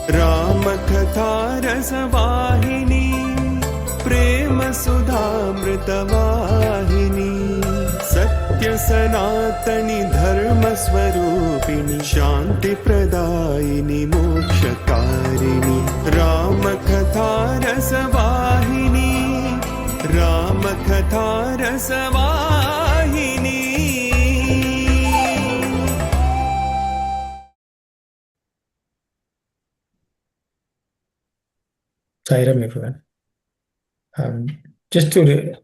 Ramakatha Rasavahini, Prema Sudhamritavahini, Sathya Sanatani Dharma Swarupini, Shanti Pradayini Mokshakarini, Ramakatha Rasavahini, Ramakatha Rasavahini. Sai Ram, everyone. Just to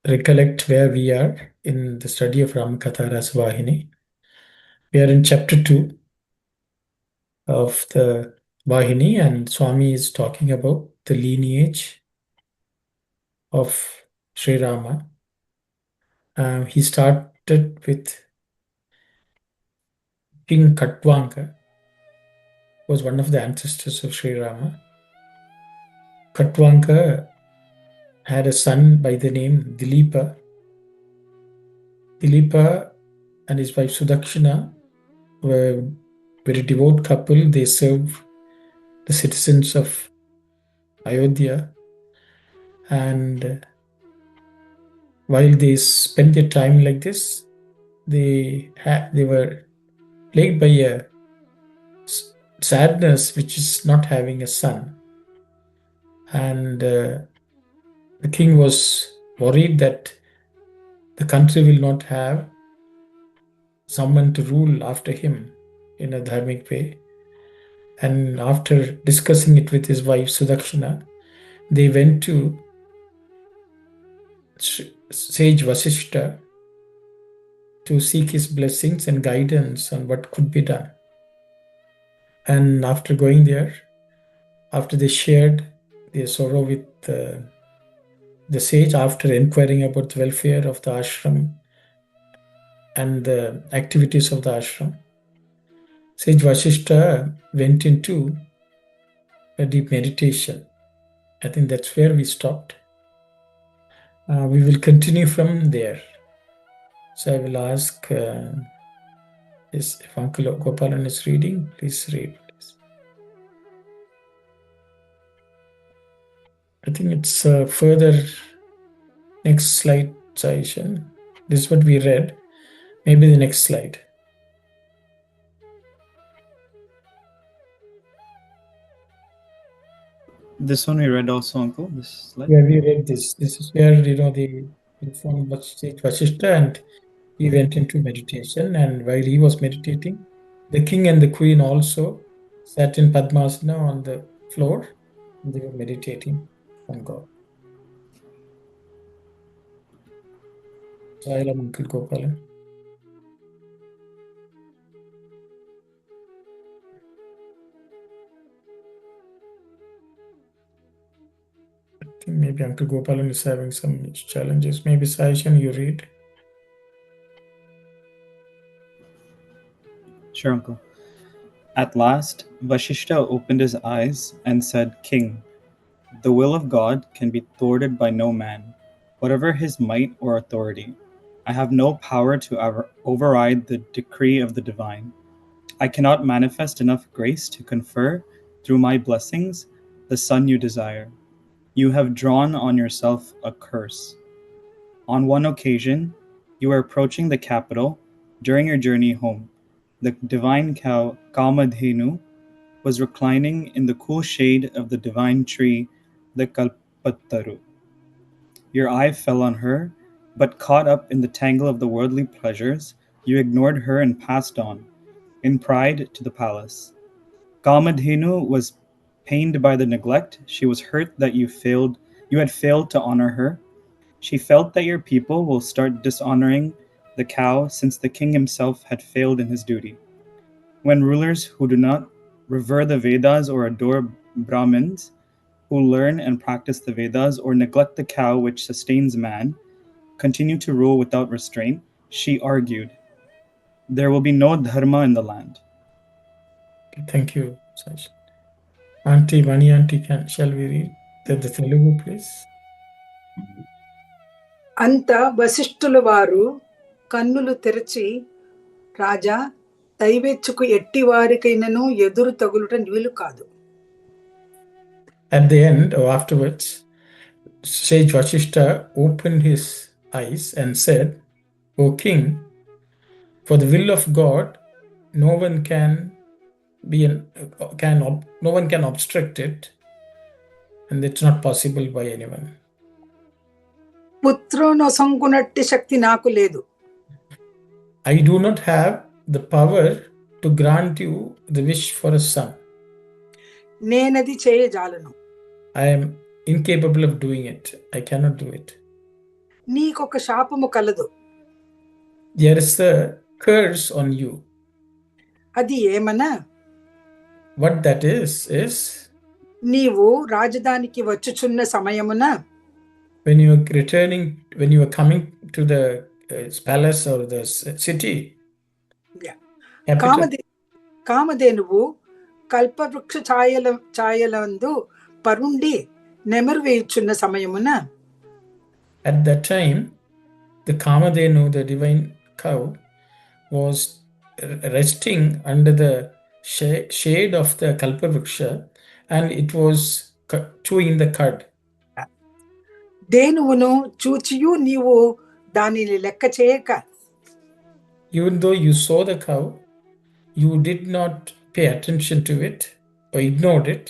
recollect where we are in the study of Ramakatha Rasavahini, we are in chapter 2 of the Vahini, and Swami is talking about the lineage of Sri Rama. He started with King Katwanga, who was one of the ancestors of Sri Rama. Katwanga had a son by the name Dilipa. Dilipa and his wife Sudakshina were a very devout couple. They served the citizens of Ayodhya, and while they spent their time like this, they were plagued by a sadness, which is not having a son. And the king was worried that the country will not have someone to rule after him in a dharmic way. And after discussing it with his wife Sudakshina, they went to sage Vasishta to seek his blessings and guidance on what could be done. And after going there, after they shared their sorrow with the sage, after inquiring about the welfare of the ashram and the activities of the ashram, sage Vasishta went into a deep meditation. I think that's where we stopped. We will continue from there. So I will ask if Uncle Gopalan is reading, please read. Please. I think it's further next slide, Saishan. This is what we read. Maybe the next slide. This one we read also, Uncle? This slide? Yeah, we read this. This is where, they informed Vasishta, and he went into meditation. And while he was meditating, the king and the queen also sat in Padmasana on the floor, and they were meditating on God. Sai Ram, Uncle Gopalan. I think maybe Uncle Gopalan is having some challenges. Maybe Saishan, you read. Sure, Uncle. At last, Vashishta opened his eyes and said, King, the will of God can be thwarted by no man, whatever his might or authority. I have no power to override the decree of the divine. I cannot manifest enough grace to confer, through my blessings, the son you desire. You have drawn on yourself a curse. On one occasion, you were approaching the capital during your journey home. The divine cow, Kamadhenu, was reclining in the cool shade of the divine tree, the Kalpattaru. Your eye fell on her, but caught up in the tangle of the worldly pleasures, you ignored her and passed on, in pride, to the palace. Kamadhenu was pained by the neglect. She was hurt that you had failed to honor her. She felt that your people will start dishonoring the cow, since the king himself had failed in his duty. When rulers who do not revere the Vedas or adore Brahmins, who learn and practice the Vedas, or neglect the cow which sustains man, continue to rule without restraint, she argued, there will be no Dharma in the land. Thank you, Saishan. Auntie, Mani Auntie, shall we read the Telugu, please? అంత వశిష్ఠుల వారు కన్నులు తెరచి, రాజా, దైవేచ్ఛకు ఎట్టి వారికైనను ఎదురు తగులుట వీలు కాదు. At the end or afterwards, Sage Vasishta opened his eyes and said, "O king, for the will of God, no one can obstruct it, and it's not possible by anyone. పుత్రునొసంగునట్టి శక్తి నాకు లేదు. I do not have the power to grant you the wish for a son. నేనది చేయజాలను. I am incapable of doing it. I cannot do it. నీకొక శాపము కలదు. There is a curse on you. అది ఏమనా? What that is నీవు రాజధానికి వచ్చుచున్న సమయమున when you are coming to the palace or the city. కామధేనువు కల్పవృక్ష ఛాయలందు పరుండి నెమరు వేయుచున్న సమయమున At that time, the Kamadhenu, the divine cow, was resting under the shade of the Kalpavruksha, and it was chewing the cud. దేనువును చూచియు నీవు దానిని లెక్క చేయక, even though you saw the cow, you did not pay attention to it or ignored it.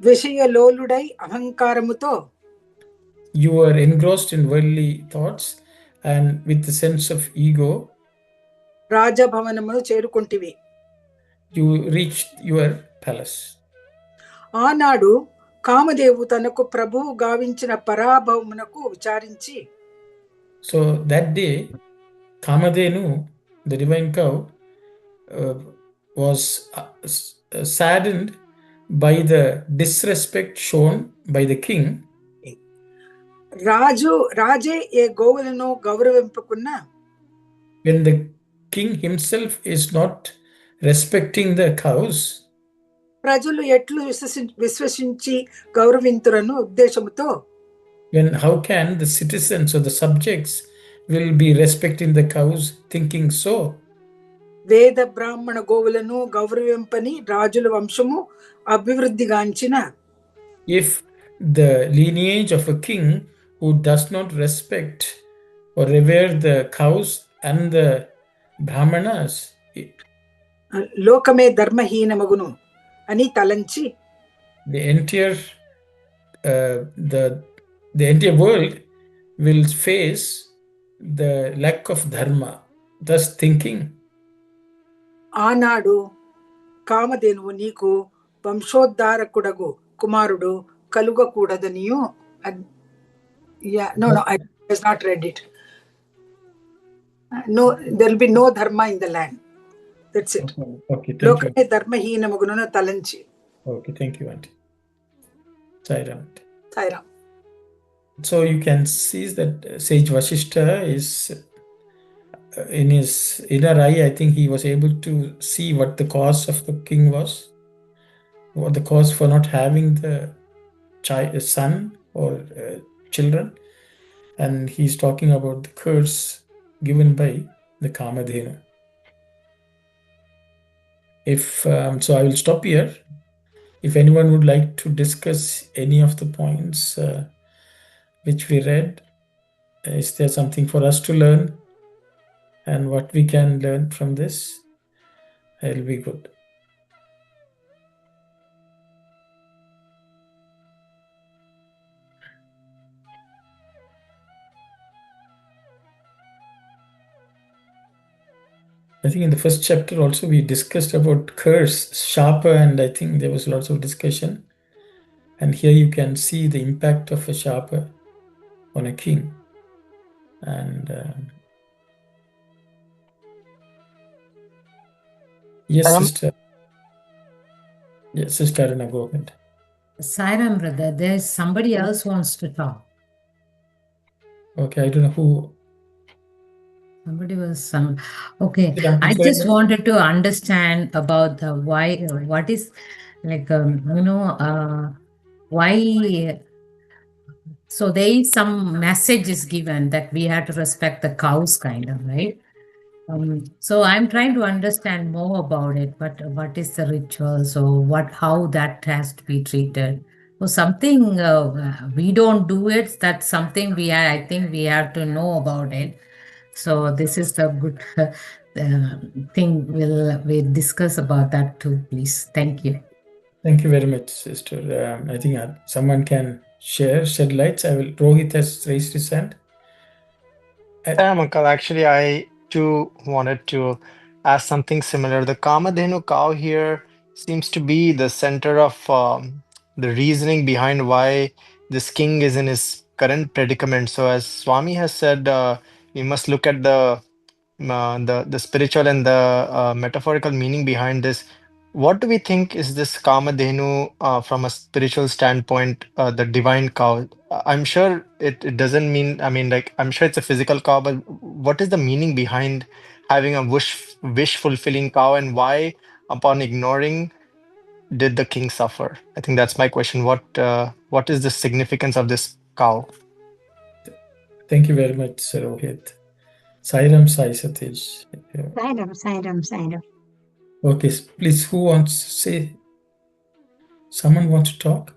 విషయలోలుడై అహంకారముతో You were engrossed in worldly thoughts and with the sense of ego. రాజభవనమును చేరుకొంటివి. You reached your palace. ఆనాడు కామదేవు తనకు ప్రభువు గావించిన పరాభవమునకు విచారించి, So that day, Kamadhenu, the divine cow, was saddened by the disrespect shown by the king. రాజే ఏ గోవులను గౌరవింపకున్నా, When the king himself is not respecting the cows, ప్రజలు ఎట్లు విశ్వసించి గౌరవింతురను ఉద్దేశముతో, then how can the citizens or the subjects will be respecting the cows thinking so? వేద బ్రాహ్మణ గోవులను గౌరవింపని రాజుల వంశము అభివృద్ధిగాంచిన, If the lineage of a king who does not respect or revere the cows and the brahmanas, లోకమే ధర్మహీనమగును అని తలంచి, the entire world will face the lack of dharma. Thus thinking, ఆనాడు కామధేనువు నీకు వంశోద్ధారకుడగు కుమారుడు కలుగకూడదనియు. No, I has not read it. No, there will be no dharma in the land. That's it. Okay, thank లోకమే ధర్మహీనమగును తలంచి. Okay, thank you, Auntie. Sai Ram. Sai Ram. So you can see that Sage Vasishta is in his inner eye. I think he was able to see what the cause of the king was, what the cause for not having the son or children, and he's talking about the curse given by the Kamadhenu. So I will stop here. If anyone would like to discuss any of the points which we read, is there something for us to learn and what we can learn from this? It will be good. I think in the first chapter also we discussed about curse, sharper, and I think there was lots of discussion. And here you can see the impact of a sharper on a king. And yes, sister. Yes, sister Aruna, go ahead. Sai Ram, brother, there's somebody else wants to talk. Okay, I don't know who. Somebody was okay. I just wanted to understand about the why. What is like why? So there is some message is given that we have to respect the cows, kind of, right? So I'm trying to understand more about it. What is the ritual? So how that has to be treated? So something we don't do it. That's something I think we have to know about it. So this is the good thing. We'll discuss about that too, please. Thank you. Thank you very much, sister. I think someone can shed lights. Rohit has raised his hand. Uncle, actually, I too wanted to ask something similar. The Kamadhenu cow here seems to be the center of the reasoning behind why this king is in his current predicament. So, as Swami has said, we must look at the spiritual and the metaphorical meaning behind this. What do we think is this Kamadhenu from a spiritual standpoint, the divine cow? I'm sure it doesn't mean, I mean, like, I'm sure it's a physical cow, but what is the meaning behind having a wish fulfilling cow, and why, upon ignoring, did the king suffer? I think that's my question. What is the significance of this cow? Thank you very much, Rohit. Sai Ram, Sai Satish. Sai Ram. Okay, please, who wants to say? Someone wants to talk?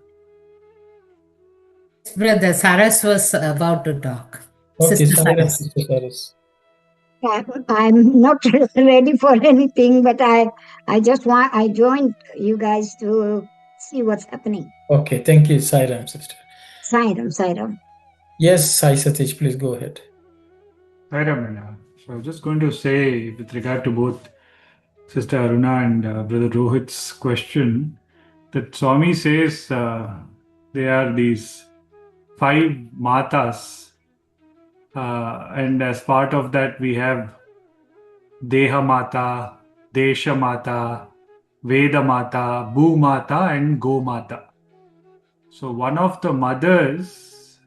Brother Saras was about to talk. Okay, Sister Sai Ram, Saras. Sister Saras. I'm not ready for anything, but I joined you guys to see what's happening. Okay, thank you, Sai Ram, sister. Sai Ram. Yes, Sai Satish, please go ahead. Hi, Ramana. So I was just going to say, with regard to both Sister Aruna and Brother Rohit's question, that Swami says they are these 5 matas, and as part of that we have Deha Mata, Desha Mata, Veda Mata, Bhu Mata, and Go Mata. So one of the mothers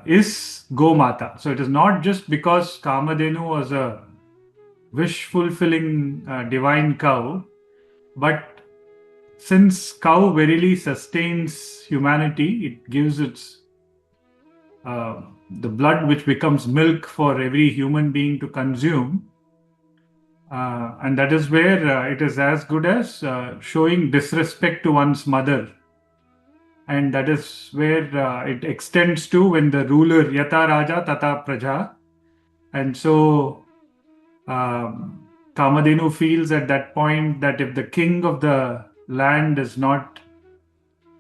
is Go Mata. So it is not just because Kamadhenu was a wish-fulfilling divine cow, but since cow verily sustains humanity, it gives its the blood which becomes milk for every human being to consume. And that is where it is as good as showing disrespect to one's mother. And that is where it extends to when the ruler Yata Raja Tata Praja. And so Kamadhenu feels at that point that if the king of the land is not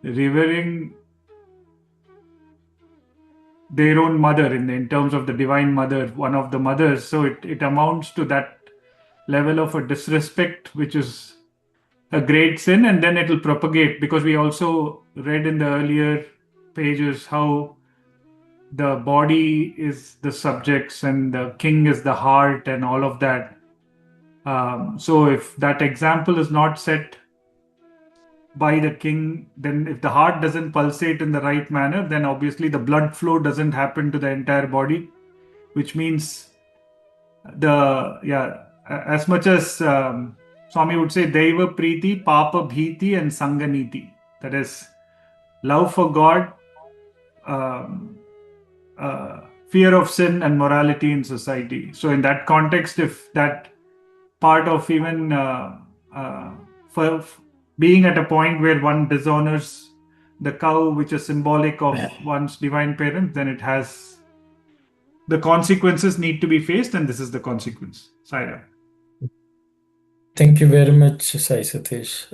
revering their own mother in terms of the divine mother, one of the mothers, so it amounts to that level of a disrespect, which is a great sin, and then it will propagate, because we also read in the earlier pages how the body is the subjects and the king is the heart and all of that. So if that example is not set by the king, then if the heart doesn't pulsate in the right manner, then obviously the blood flow doesn't happen to the entire body, which means as much as Swami would say Daiva Preeti, Papa Bhiti, and Sanganiti. That is, love for God, fear of sin, and morality in society. So in that context, if that part of even for being at a point where one dishonors the cow, which is symbolic of one's divine parent, then it has the consequences need to be faced, and this is the consequence. Sai Ram. Thank you very much, Sai Satish.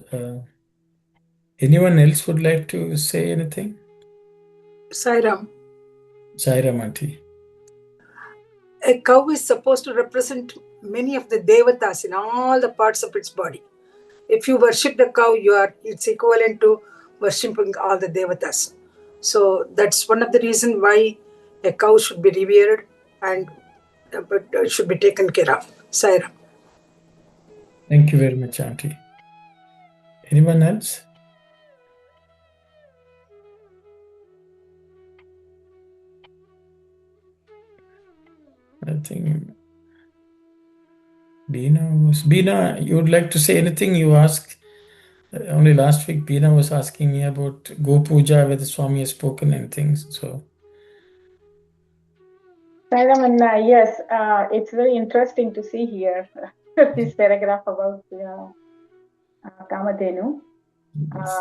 Anyone else would like to say anything? Sai Ram. Sai Ram, Auntie. A cow is supposed to represent many of the devatas in all the parts of its body. If you worship the cow, it's equivalent to worshipping all the devatas. So that's one of the reasons why a cow should be revered and should be taken care of. Sai Ram. Thank you very much, Auntie. Anyone else? I think Beena, you would like to say anything? You asked only last week. Beena was asking me about Go Puja, whether Swami has spoken anything. So Sai Ram, yes, it's very interesting to see here this paragraph about Kamadhenu. Yes.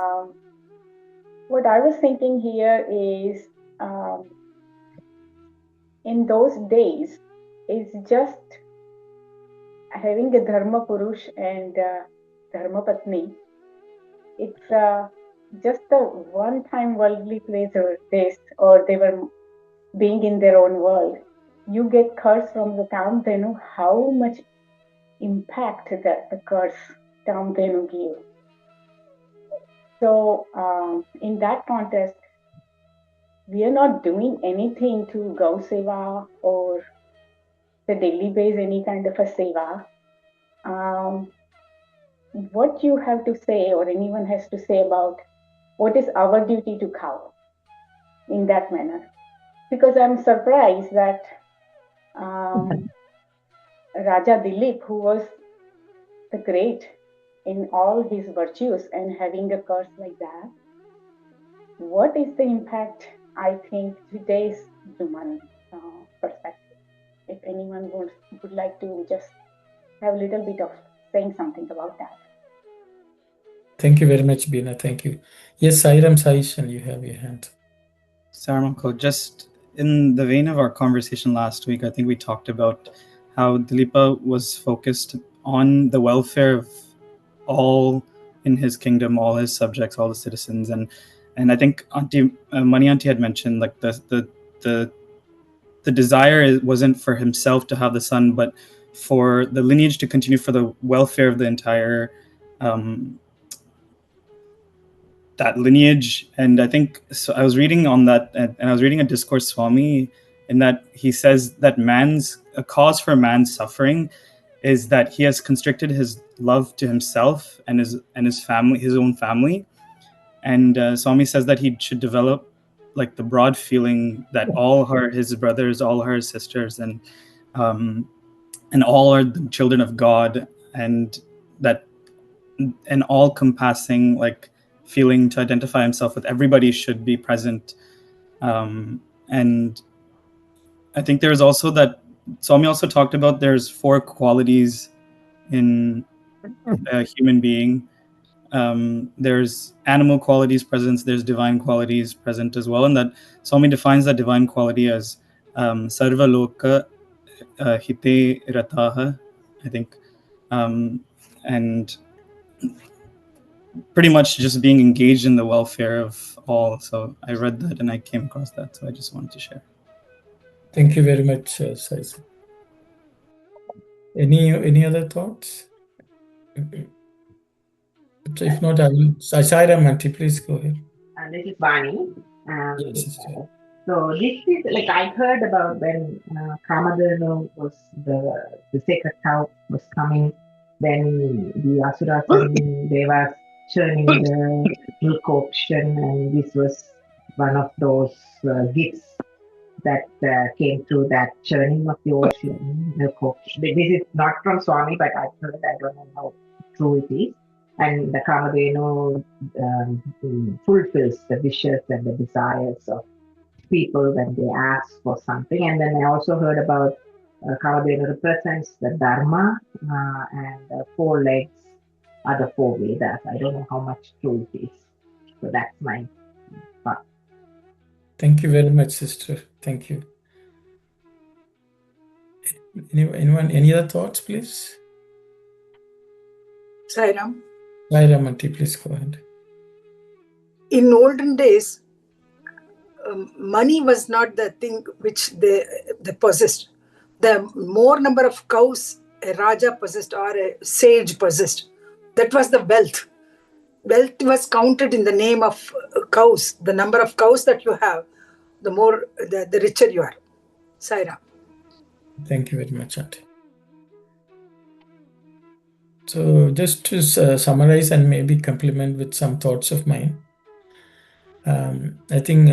What I was thinking here is in those days is just having a Dharma Purush and Dharma Patni. It's just a one-time worldly pleasure, or they were being in their own world. You get curse from the Kamdhenu, how much impact that the curse Kamdhenu gives. So in that context, we are not doing anything to Gau Seva or the daily base, any kind of a Seva. What you have to say, or anyone has to say about what is our duty to cow in that manner? Because I'm surprised that Raja Dilip, who was the great in all his virtues and having a curse like that, what is the impact, I think, today's human perspective? If anyone would like to just have a little bit of saying something about that. Thank you very much, Bina. Thank you. Yes, Sai Ram, Saishan, you have your hand. Saramako, just in the vein of our conversation last week, I think we talked about how Dilipa was focused on the welfare of all in his kingdom, all his subjects, all the citizens, and I think Mani Auntie had mentioned like the desire wasn't for himself to have the son, but for the lineage to continue, for the welfare of the entire that lineage. And I think so I was reading on that, and I was reading a discourse Swami in that he says that a cause for man's suffering is that he has constricted his love to himself and his family, his own family. And Swami says that he should develop like the broad feeling that all are his brothers, all are his sisters, and all are the children of God, and that an all-compassing like feeling to identify himself with everybody should be present. And I think there's also that Swami also talked about there's 4 qualities in a human being. There's animal qualities present, there's divine qualities present as well, and that Swami defines that divine quality as sarva loka hite rataha, I think, and pretty much just being engaged in the welfare of all. So I read that and I came across that, so I just wanted to share. Thank you very much, Sai. Any other thoughts? If not, I will. Sai Ram, Auntie, please go ahead. This is Vani. Yes, So this is like I heard about when Kamadhenu was the sacred cow was coming, then the Asuras and Devas churning the milk auction, and this was one of those gifts that came through that churning of the ocean, milk auction. This is not from Swami, but I've heard, I don't know how true it is. And the Kamadhenu fulfills the wishes and the desires of people when they ask for something. And then I also heard about Kamadhenu represents the Dharma, and the 4 legs are the 4 Vedas. I don't know how much true it is. So that's my thought. Thank you very much, sister. Thank you. Anyone, any other thoughts, please? Sai Ram. Sai Ram, Auntie, please go ahead. In olden days, money was not the thing which they possessed. The more number of cows a Raja possessed or a sage possessed, that was the wealth. Wealth was counted in the name of cows. The number of cows that you have, the more, the richer you are. Sai Ram. Thank you very much, Auntie. So just to summarize and maybe complement with some thoughts of mine, I think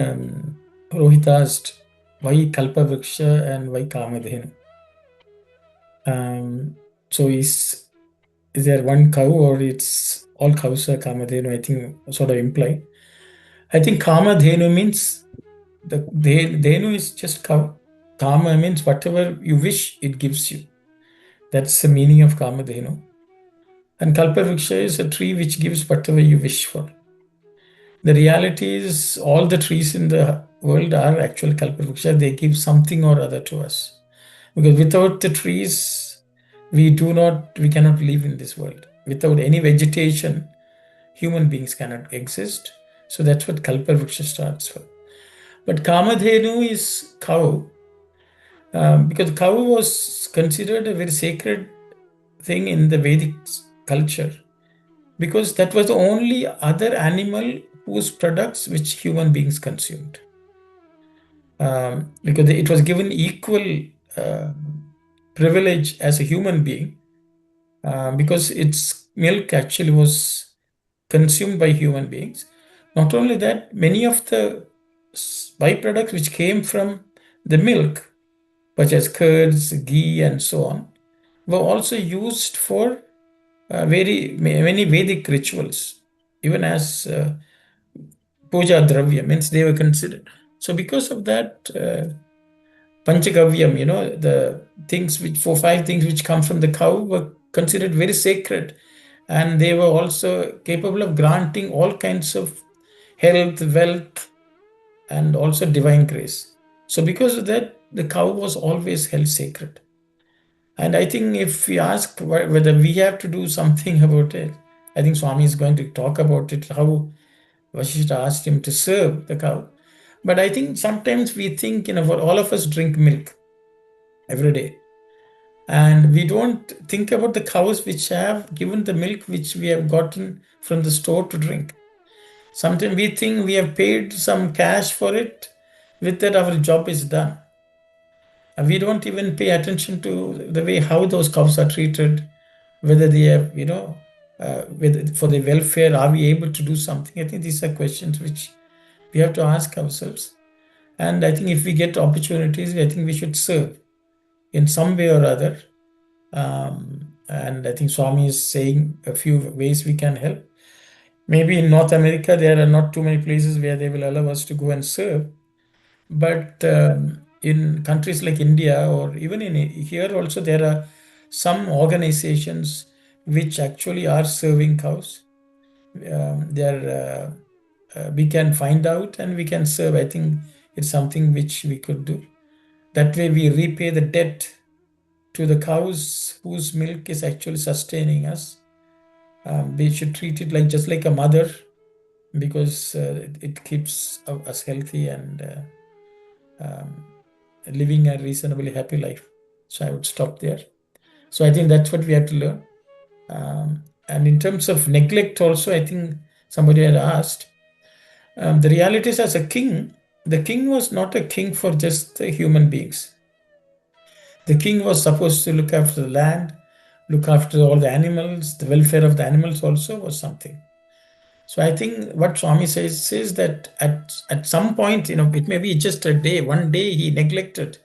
Rohit asked why Kalpa Vriksha and why Kamadhenu. So is there one cow or it's all cows are Kamadhenu? I think sort of imply. I think Kamadhenu means the Dhenu is just cow. Kama means whatever you wish, it gives you. That's the meaning of Kamadhenu. And Kalpavriksha is a tree which gives whatever you wish for. The reality is all the trees in the world are actual Kalpavriksha. They give something or other to us. Because without the trees, we cannot live in this world. Without any vegetation, human beings cannot exist. So that's what Kalpavriksha stands for. But Kamadhenu is cow, because cow was considered a very sacred thing in the Vedic culture, because that was the only other animal whose products which human beings consumed. Because it was given equal privilege as a human being, because its milk actually was consumed by human beings. Not only that, many of the byproducts which came from the milk, such as curds, ghee, and so on, were also used for many Vedic rituals, even as puja dravya, means they were considered. So because of that, Panchagavyam, the things which, 5 things which come from the cow were considered very sacred. And they were also capable of granting all kinds of health, wealth, and also divine grace. So because of that, the cow was always held sacred. And I think if we ask whether we have to do something about it, I think Swami is going to talk about it, how Vasishtha asked him to serve the cow. But I think sometimes we think, all of us drink milk every day. And we don't think about the cows which have given the milk which we have gotten from the store to drink. Sometimes we think we have paid some cash for it, with that our job is done. And we don't even pay attention to the way how those cows are treated, whether they have, for the welfare, are we able to do something? I think these are questions which we have to ask ourselves. And I think if we get opportunities, I think we should serve in some way or other. And I think Swami is saying a few ways we can help. Maybe in North America, there are not too many places where they will allow us to go and serve. But in countries like India, or even in here also, there are some organizations which actually are serving cows. We can find out and we can serve. I think it's something which we could do. That way we repay the debt to the cows whose milk is actually sustaining us. We should treat it just like a mother, because it keeps us healthy and living a reasonably happy life. So I would stop there. So I think that's what we have to learn. And in terms of neglect also, I think somebody had asked, the reality is, as a king, the king was not a king for just the human beings. The king was supposed to look after the land, look after all the animals. The welfare of the animals also was something. So I think what Swami says that at some point, it may be just a day, one day he neglected.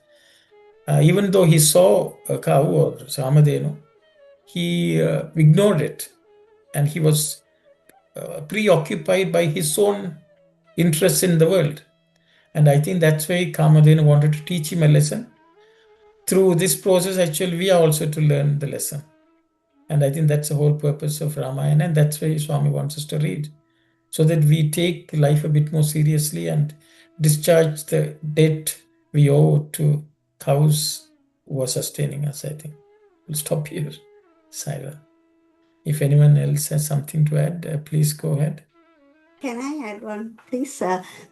Even though he saw a cow or Samadhenu, he ignored it. And he was preoccupied by his own interests in the world. And I think that's why Kamadhenu wanted to teach him a lesson. Through this process, actually, we are also to learn the lesson. And I think that's the whole purpose of Ramayana. And that's why Swami wants us to read, so that we take life a bit more seriously and discharge the debt we owe to cows who are sustaining us, I think. We'll stop here, Sai Ram. If anyone else has something to add, please go ahead. Can I add one, please?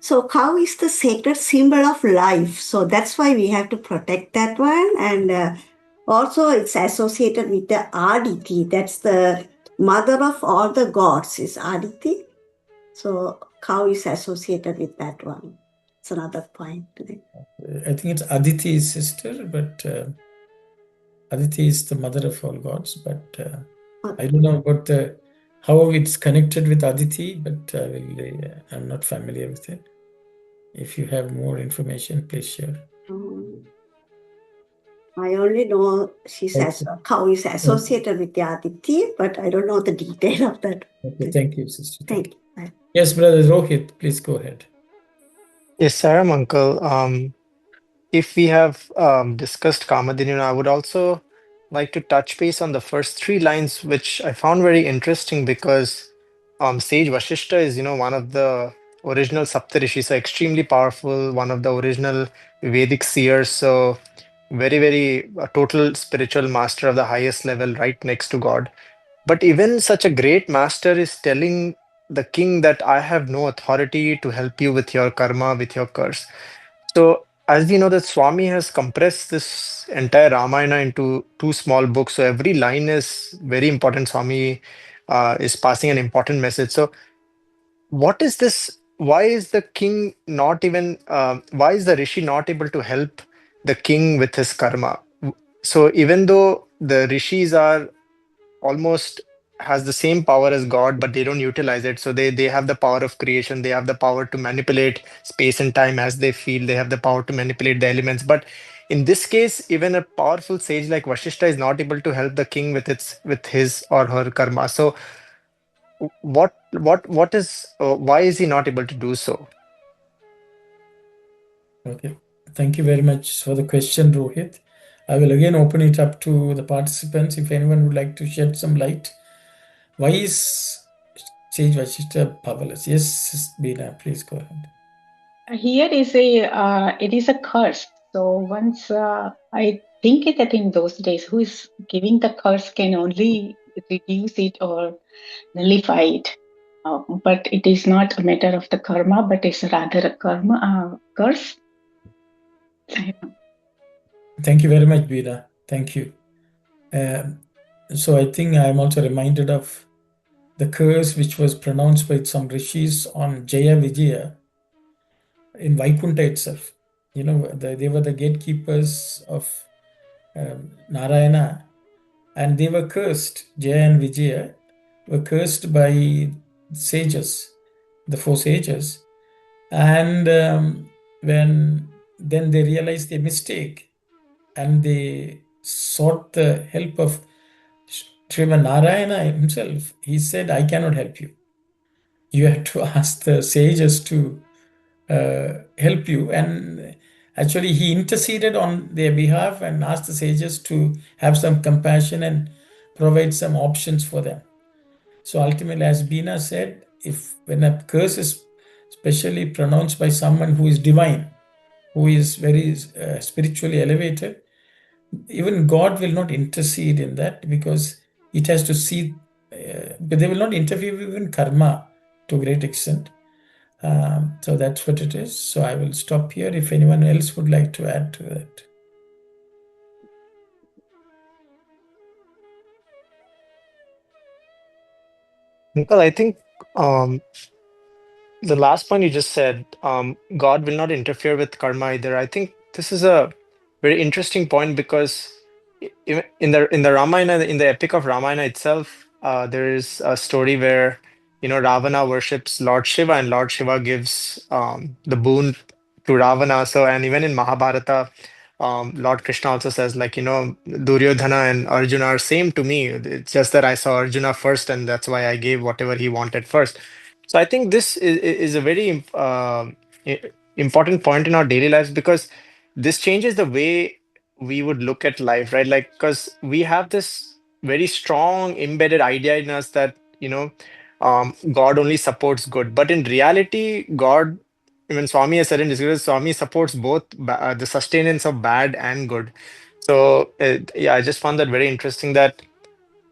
So cow is the sacred symbol of life. So that's why we have to protect that one. And also it's associated with the Aditi. That's the mother of all the gods, is Aditi. So cow is associated with that one. It's another point today. I think it's Aditi's sister, but Aditi is the mother of all gods. But I don't know about how it's connected with Aditi, but I'm not familiar with it. If you have more information, please share. I only know cow is associated with the Aditi, but I don't know the detail of that. Okay, thank you, sister. Thank you. Yes, brother Rohit, please go ahead. Yes, Sai Ram uncle. if we have discussed Kamadini, I would also like to touch base on the first three lines, which I found very interesting because Sage Vashishta is, one of the original Saptarishi, so extremely powerful, one of the original Vedic seers. So very, very a total spiritual master of the highest level, right next to God. But even such a great master is telling the king that I have no authority to help you with your karma, with your curse. So, as we know, that Swami has compressed this entire Ramayana into two small books. So, every line is very important. Swami is passing an important message. So, what is this? Why is the king not even, why is the Rishi not able to help the king with his karma? So, even though the Rishis are almost has the same power as God, but they don't utilize it. So they have the power of creation. They have the power to manipulate space and time as they feel. They have the power to manipulate the elements. But in this case, even a powerful sage like Vashishta is not able to help the king with his or her karma. So what is why is he not able to do so? Okay, thank you very much for the question, Rohit. I will again open it up to the participants if anyone would like to shed some light. Why is Sage Vashishta powerless? Yes, Beena, please go ahead. Here is it is a curse. So once I think that in those days, who is giving the curse can only reduce it or nullify it. But it is not a matter of the karma, but it's rather a karma curse. Thank you very much, Beena. Thank you. So I think I'm also reminded of the curse which was pronounced by some rishis on Jaya Vijaya in Vaikunta itself. They were the gatekeepers of Narayana, and they were cursed. Jaya and Vijaya were cursed by sages, the four sages. And when then they realized their mistake and they sought the help of Sriman Narayana himself. He said, I cannot help you. You have to ask the sages to help you. And actually, he interceded on their behalf and asked the sages to have some compassion and provide some options for them. So ultimately, as Beena said, when a curse is specially pronounced by someone who is divine, who is very spiritually elevated, even God will not intercede in that because it has to see, but they will not interfere with even karma to a great extent. So that's what it is. So I will stop here if anyone else would like to add to that. Well, I think the last point you just said, God will not interfere with karma either. I think this is a very interesting point because in the Ramayana, in the epic of Ramayana itself, there is a story where Ravana worships Lord Shiva, and Lord Shiva gives the boon to Ravana. So, and even in Mahabharata, Lord Krishna also says, like, Duryodhana and Arjuna are same to me. It's just that I saw Arjuna first, and that's why I gave whatever he wanted first. So I think this is a very important point in our daily lives because this changes the way we would look at life, right? Like, because we have this very strong embedded idea in us that, God only supports good. But in reality, God, even Swami has said in his scriptures, Swami supports both the sustenance of bad and good. So, yeah, I just found that very interesting that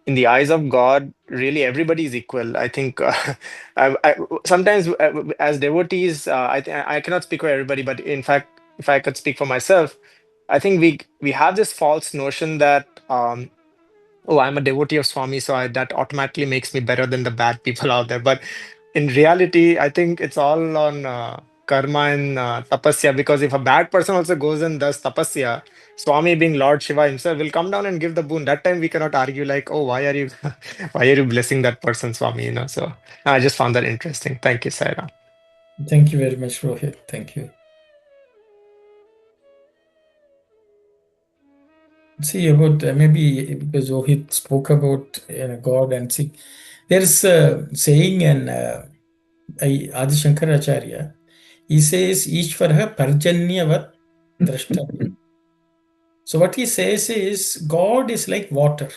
in the eyes of God, really everybody is equal. I think sometimes as devotees, I cannot speak for everybody, but in fact, if I could speak for myself, I think we have this false notion that oh, I'm a devotee of Swami, so that automatically makes me better than the bad people out there. But in reality, I think it's all on karma and tapasya. Because if a bad person also goes and does tapasya, Swami, being Lord Shiva himself, will come down and give the boon. That time we cannot argue like, oh, why are you, why are you blessing that person, Swami? So I just found that interesting. Thank you, Sai Ram. Thank you very much, Rohit. Thank you. See about maybe because Rohit spoke about God and see, there's a saying in Adi Shankaracharya. He says, Ishvara Parjanyavat Drashta. So what he says is God is like water.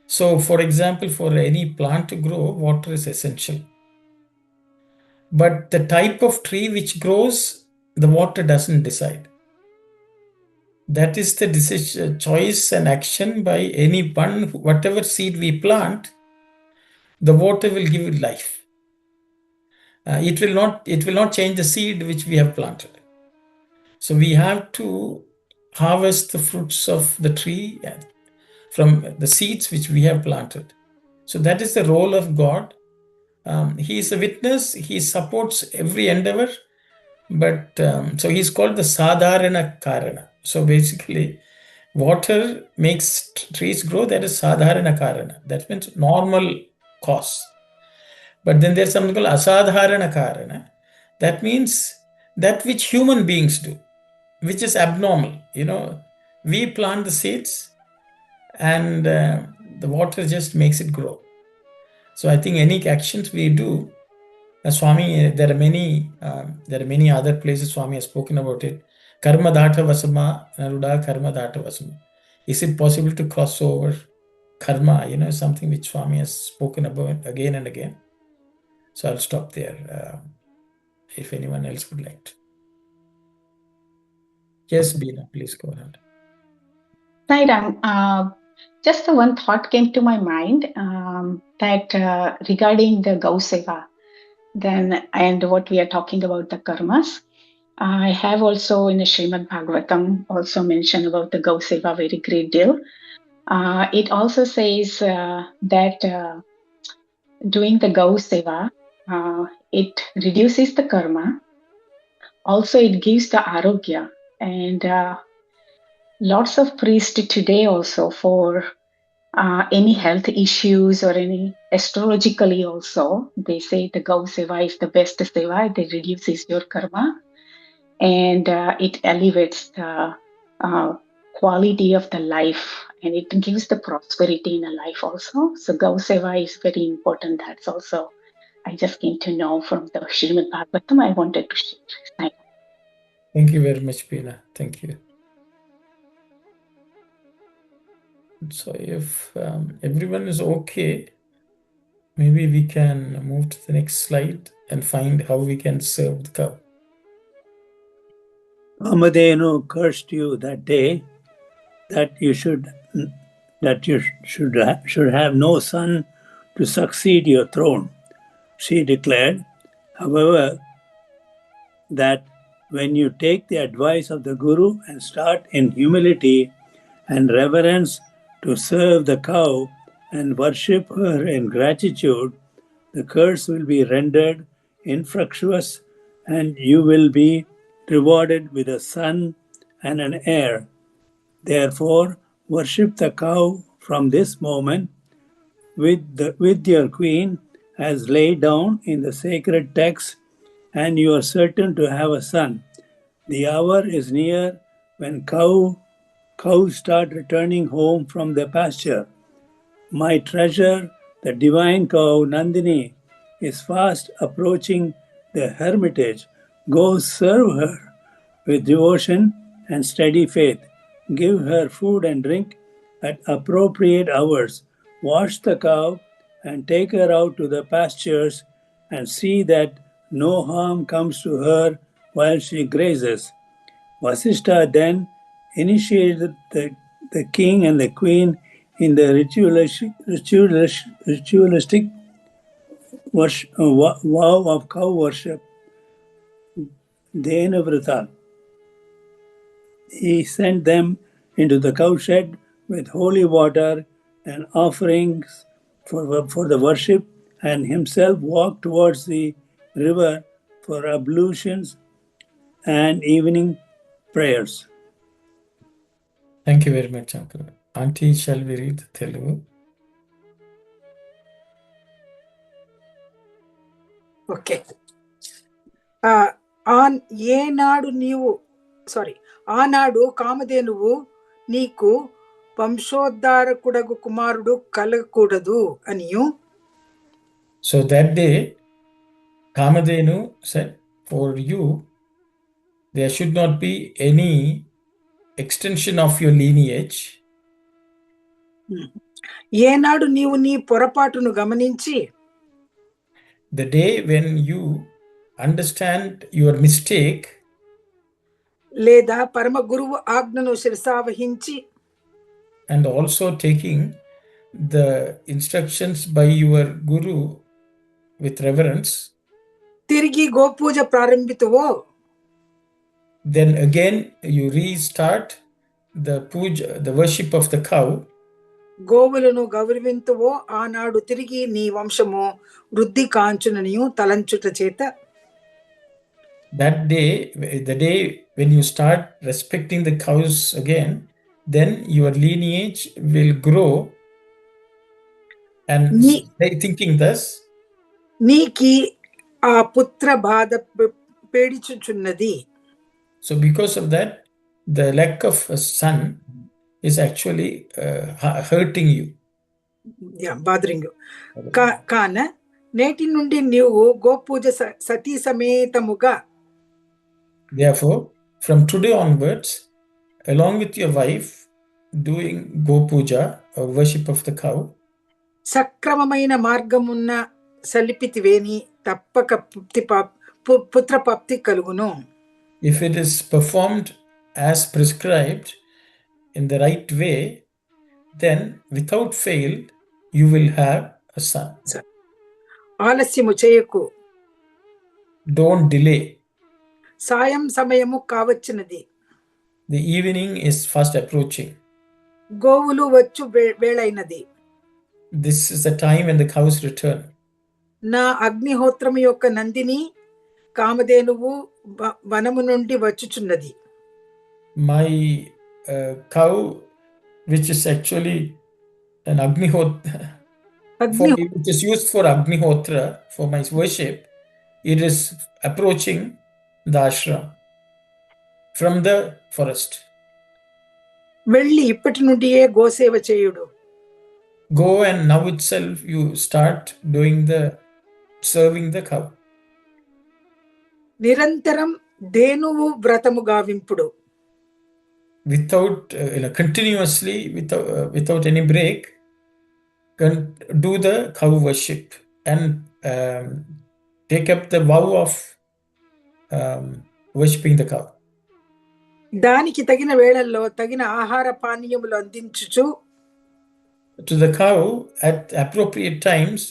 So for example, for any plant to grow, water is essential. But the type of tree which grows, the water doesn't decide. That is the decision, choice and action by anyone. Whatever seed we plant, the water will give it life. It will not change the seed which we have planted. So we have to harvest the fruits of the tree from the seeds which we have planted. So that is the role of God. He is a witness. He supports every endeavor. But so he's called the Sadharana Karana. So basically, water makes trees grow. That is Sadharana Karana. That means normal cause. But then there's something called Asadharana Karana. That means that which human beings do, which is abnormal. We plant the seeds and the water just makes it grow. So I think any actions we do, Swami, there are many other places Swami has spoken about it. Karma Data Vasama, Naruda Karma Data Vasama. Is it possible to cross over karma? Something which Swami has spoken about again and again. So I'll stop there. If anyone else would like to. Yes, Beena, please go ahead. Sai Ram, just one thought came to my mind that regarding the Gau Seva, then and what we are talking about the karmas. I have also in the Srimad Bhagavatam also mentioned about the Gau Seva very great deal. It also says that doing the Gau Seva, it reduces the karma. Also, it gives the arogya. And lots of priests today also for any health issues or any astrologically also, they say the Gau Seva is the best Seva. It reduces your karma and it elevates the quality of the life and it gives the prosperity in a life also. So Gau Seva is very important. That's also, I just came to know from the Srimad Bhagavatam. I wanted to share. Thank you very much, Beena. Thank you. So if everyone is okay, maybe we can move to the next slide and find how we can serve the cow. Kamadhenu cursed you that day that you should have no son to succeed your throne. She declared, however, that when you take the advice of the Guru and start in humility and reverence to serve the cow and worship her in gratitude, the curse will be rendered infructuous and you will be rewarded with a son and an heir. Therefore, worship the cow from this moment with your queen as laid down in the sacred text, and you are certain to have a son. The hour is near when cows start returning home from the pasture. My treasure, the divine cow Nandini, is fast approaching the hermitage. Go serve her with devotion and steady faith. Give her food and drink at appropriate hours. Wash the cow and take her out to the pastures and see that no harm comes to her while she grazes. Vasishtha then initiated the king and the queen in the ritualistic vow of cow worship, Denavrata. He sent them into the cowshed with holy water and offerings for the worship, and himself walked towards the river for ablutions and evening prayers. Thank you very much, Uncle. Auntie, shall we read the Telugu? Okay ఆనాడు కామధేనువు నీకు వంశోద్ధారకుడగు కుమారుడు కలగకూడదు అనియు. So that day, Kamadhenu said, for you, there should not be any extension of your lineage. ఏనాడు నీవు నీ పొరపాటును గమనించి The day when you understand your mistake లేదా పరమ గురువు ఆజ్ఞను శిరసావహించి and also taking the instructions by your guru with reverence, తిరిగి గోపూజ ప్రారంభితువో then again you restart the puja, the worship of the cow. గోవులను గౌరవింతువో ఆనాడు తిరిగి నీ వంశము వృద్ధి కాంచుననియు తలంచుట చేత That day, the day when you start respecting the cows again, then your lineage will grow. And thinking thus, నీకి ఆ పుత్ర బాధ పేడిచుచున్నది. So because of that, the lack of a son is actually hurting you. Yeah, bothering you. కాన నేటి నుండి నీవు గోపూజ సతీ సమేతముగా Therefore, from today onwards, along with your wife, doing go puja or worship of the cow, సక్రమమైన మార్గమున్న సలిపితివేని తప్పక పుత్రప్రాప్తి కలుగును. If it is performed as prescribed in the right way, then without fail you will have a son. ఆలస్యము చేయకు. Don't delay. సాయం సమయము కావచ్చినది. The evening is fast approaching. గోవులు వచ్చు వేళైనది. This is the time when the cows return. నా అగ్నిహోత్రము యొక్క నందిని కామధేనువు వనము నుండి వచ్చుచున్నది. My cow, which is actually an agnihotra, which is used for agnihotra, for my worship, it is approaching the ashram from the forest. వెళ్ళి ఇప్పటి నుండియే గోసేవ చేయుడు. Go and now itself you start doing the serving the cow. నిరంతరం ధేనువు వ్రతము గావింపుడు. Without continuously, without any break, do the cow worship and take up the vow of worshipping the cow. దానికి తగిన వేళల్లో తగిన ఆహార పానీయములు అందించుచు to the cow at appropriate times,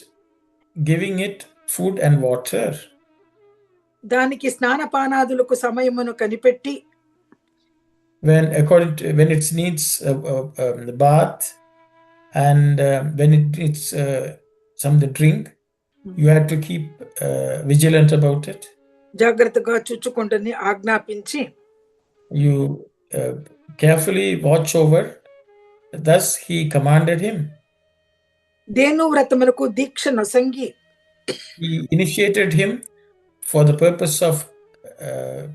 giving it food and water. దానికి స్నానపానాదులకు సమయమును కనిపెట్టి when it needs the bath and when it needs some the drink, you have to keep vigilant about it. జాగ్రత్తగా చూచుకుంటని ఆజ్ఞాపించి You carefully watch over. Thus he commanded him. ధేను వ్రతమునకు Deeksha నొసంగి He initiated him for the purpose of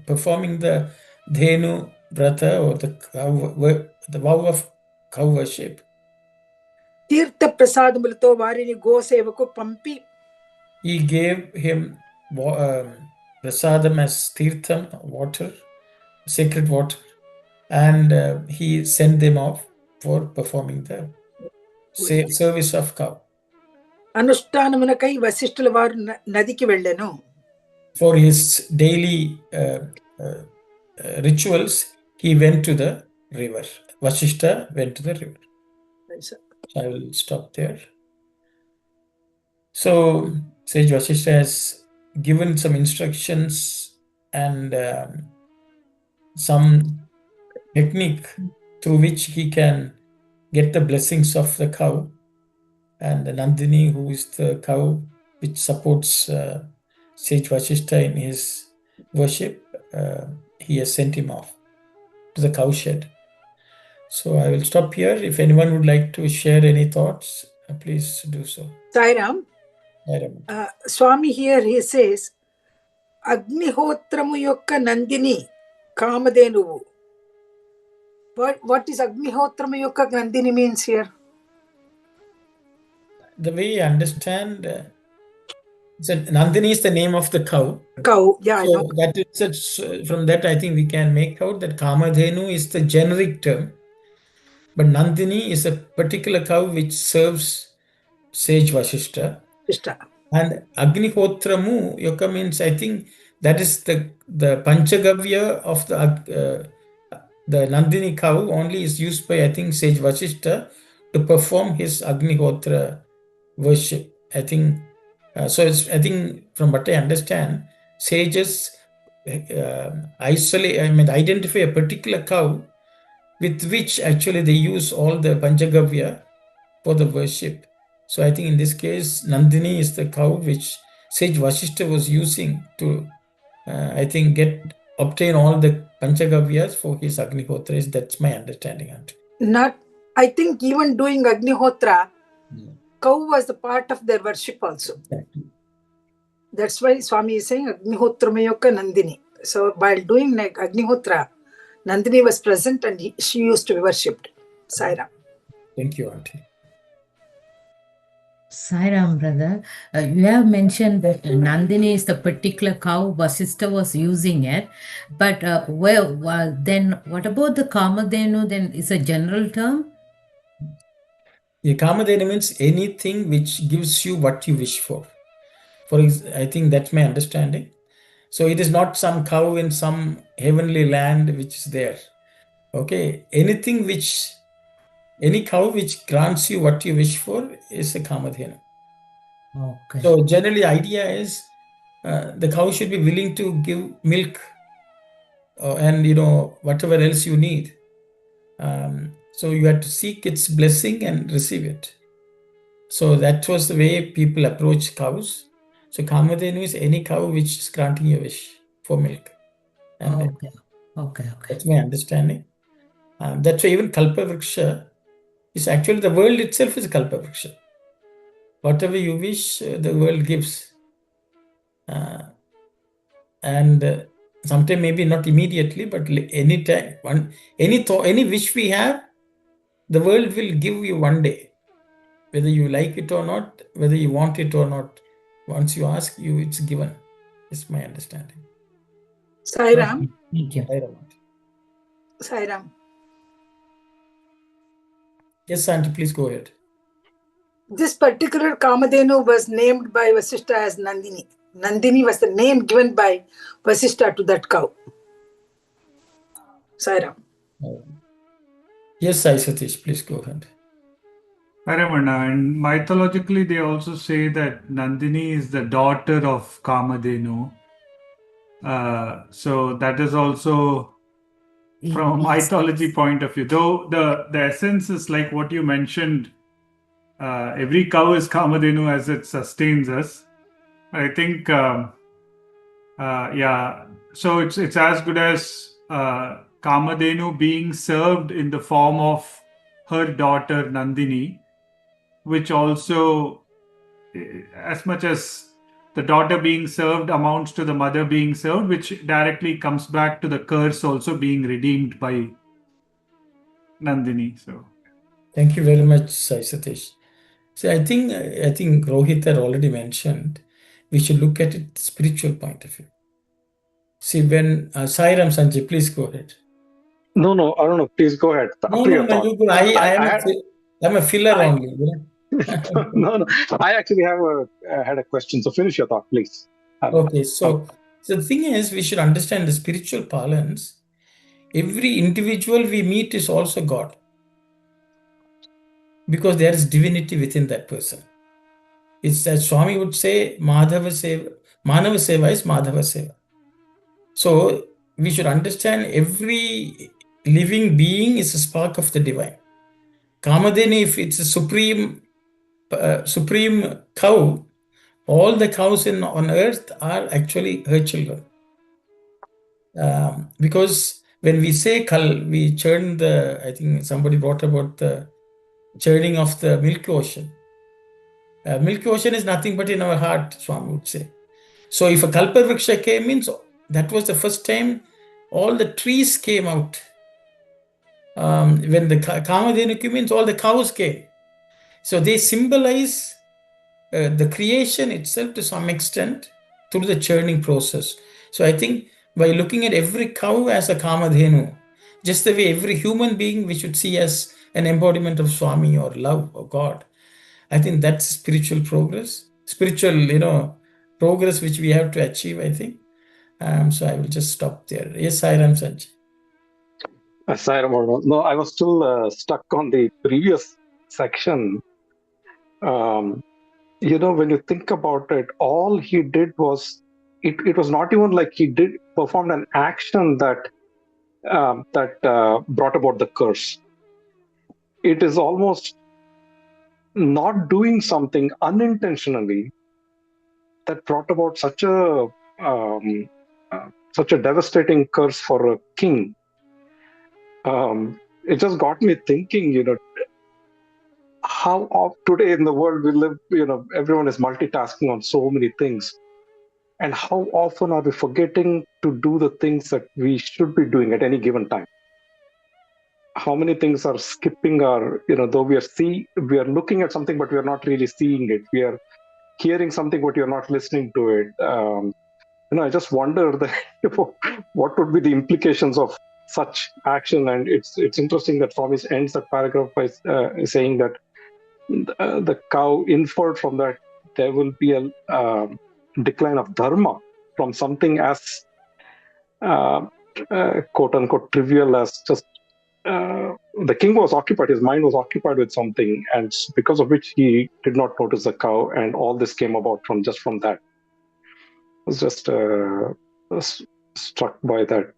performing the Dhenu Vrata or the vow of cow worship. తీర్థ ప్రసాదములతో వారిని గోసేవకు పంపి He gave him prasadam as tirtham, water, sacred water, and he sent them off for performing the service of cow. అనుష్ఠానమునకై వశిష్ఠుల వారు నదికి వెళ్ళెను. For his daily rituals, he went to the river. Vasishta went to the river. So I will stop there. So Sage Vasishta has given some instructions and some technique through which he can get the blessings of the cow, and the Nandini, who is the cow which supports Sage Vasishta in his worship, he has sent him off to the cow shed. So I will stop here. If anyone would like to share any thoughts, please do so. Sai Ram. Swami here he says, అగ్నిహోత్రము యొక్క నందిని కామధేనువు. What is అగ్నిహోత్రము యొక్క Nandini means here? The way I understand, So Nandini is the name of the cow. Cow, yeah, I know. So that is from that I think we can make out that Kamadhenu is the generic term, but Nandini is a particular cow which serves sage Vasishta. Krishna. And Agnihotramu Yoka means I think that is the Panchagavya of the Nandini cow only is used by I think sage Vasishta to perform his Agnihotra worship. I think so. It's I think from what I understand, sages identify a particular cow with which actually they use all the Panchagavya for the worship. So I think in this case, Nandini is the cow which sage Vasishta was using to, I think, obtain all the Panchagavyas for his Agnihotra. That's my understanding. Not, I think even doing Agnihotra, cow was the part of their worship also. Exactly. That's why Swami is saying Agnihotramayoka Nandini. So while doing like Agnihotra, Nandini was present and she used to be worshipped. Sai Ram. Thank you, Auntie. Sai Ram, brother, you have mentioned that Nandini is the particular cow Vasistha was using it, but then what about the Kamadhenu? Then is a general term? The Kamadhenu means anything which gives you what you wish for. I think that's my understanding. So it is not some cow in some heavenly land which is there. Okay, any cow which grants you what you wish for is a Kamadhenu. Okay. So generally idea is the cow should be willing to give milk and whatever else you need. So you have to seek its blessing and receive it. So that was the way people approach cows. So Kamadhenu is any cow which is granting your wish for milk. And Okay. that's my understanding. That's why even Kalpavriksha is actually the world itself is Kalpavriksha. Whatever you wish, the world gives. And sometimes maybe not immediately, but any time, any wish we have, the world will give you one day, whether you like it or not, whether you want it or not. Once you ask, it's given. It's my understanding. Sai Ram. Thank you. Sai Ram. Sai Ram. Yes, Auntie, please go ahead. This particular Kamadhenu was named by Vasishta as Nandini. Nandini was the name given by Vasishta to that cow. Sai Ram. Yes, Sai Satish, please go ahead. Paramana, and mythologically they also say that Nandini is the daughter of Kamadhenu. So that is also from a mythology point of view. Though the essence is like what you mentioned, every cow is Kamadhenu as it sustains us. I think, so it's as good as Kamadhenu being served in the form of her daughter Nandini, which also, as much as the daughter being served amounts to the mother being served, which directly comes back to the curse also being redeemed by Nandini. So, thank you very much, Sai Satish. So I think Rohit had already mentioned we should look at it spiritual point of view. See, when Sai Ram Sanjay, please go ahead. No, I don't know. Please go ahead. I'm a filler only. No. I actually had a question. So finish your thought, please. Okay, so the thing is, we should understand the spiritual parlance. Every individual we meet is also God, because there is divinity within that person. It's as Swami would say, Manava Seva is Madhava Seva. So we should understand every living being is a spark of the divine. Kamadhenu, if it's a supreme cow, all the cows on earth are actually her children. Because when we say Kal, we churn I think somebody brought about the churning of the Milky Ocean. Milky Ocean is nothing but in our heart, Swami would say. So if a Kalpavriksha came in, so that was the first time all the trees came out. When the Kamadhenu came in, all the cows came. So they symbolize the creation itself to some extent through the churning process. So I think by looking at every cow as a Kamadhenu, just the way every human being we should see as an embodiment of Swami or love or God, I think that's spiritual progress, progress which we have to achieve, I think. So I will just stop there. Yes, Sai Ram Sanjay. Sai Ram, no, I was still stuck on the previous section. When you think about it, all he did was, it was not even like he performed an action that brought about the curse. It is almost not doing something unintentionally that brought about such a devastating curse for a king. It just got me thinking, how today in the world we live, everyone is multitasking on so many things. And how often are we forgetting to do the things that we should be doing at any given time? How many things are skipping our, though we are looking at something, but we are not really seeing it. We are hearing something, but you're not listening to it. I just wonder that what would be the implications of such action. And it's interesting that Swami ends that paragraph by saying that the cow inferred from that there will be a decline of dharma from something as quote unquote trivial as just the king was occupied, his mind was occupied with something, and because of which he did not notice the cow, and all this came about from that. I was just struck by that,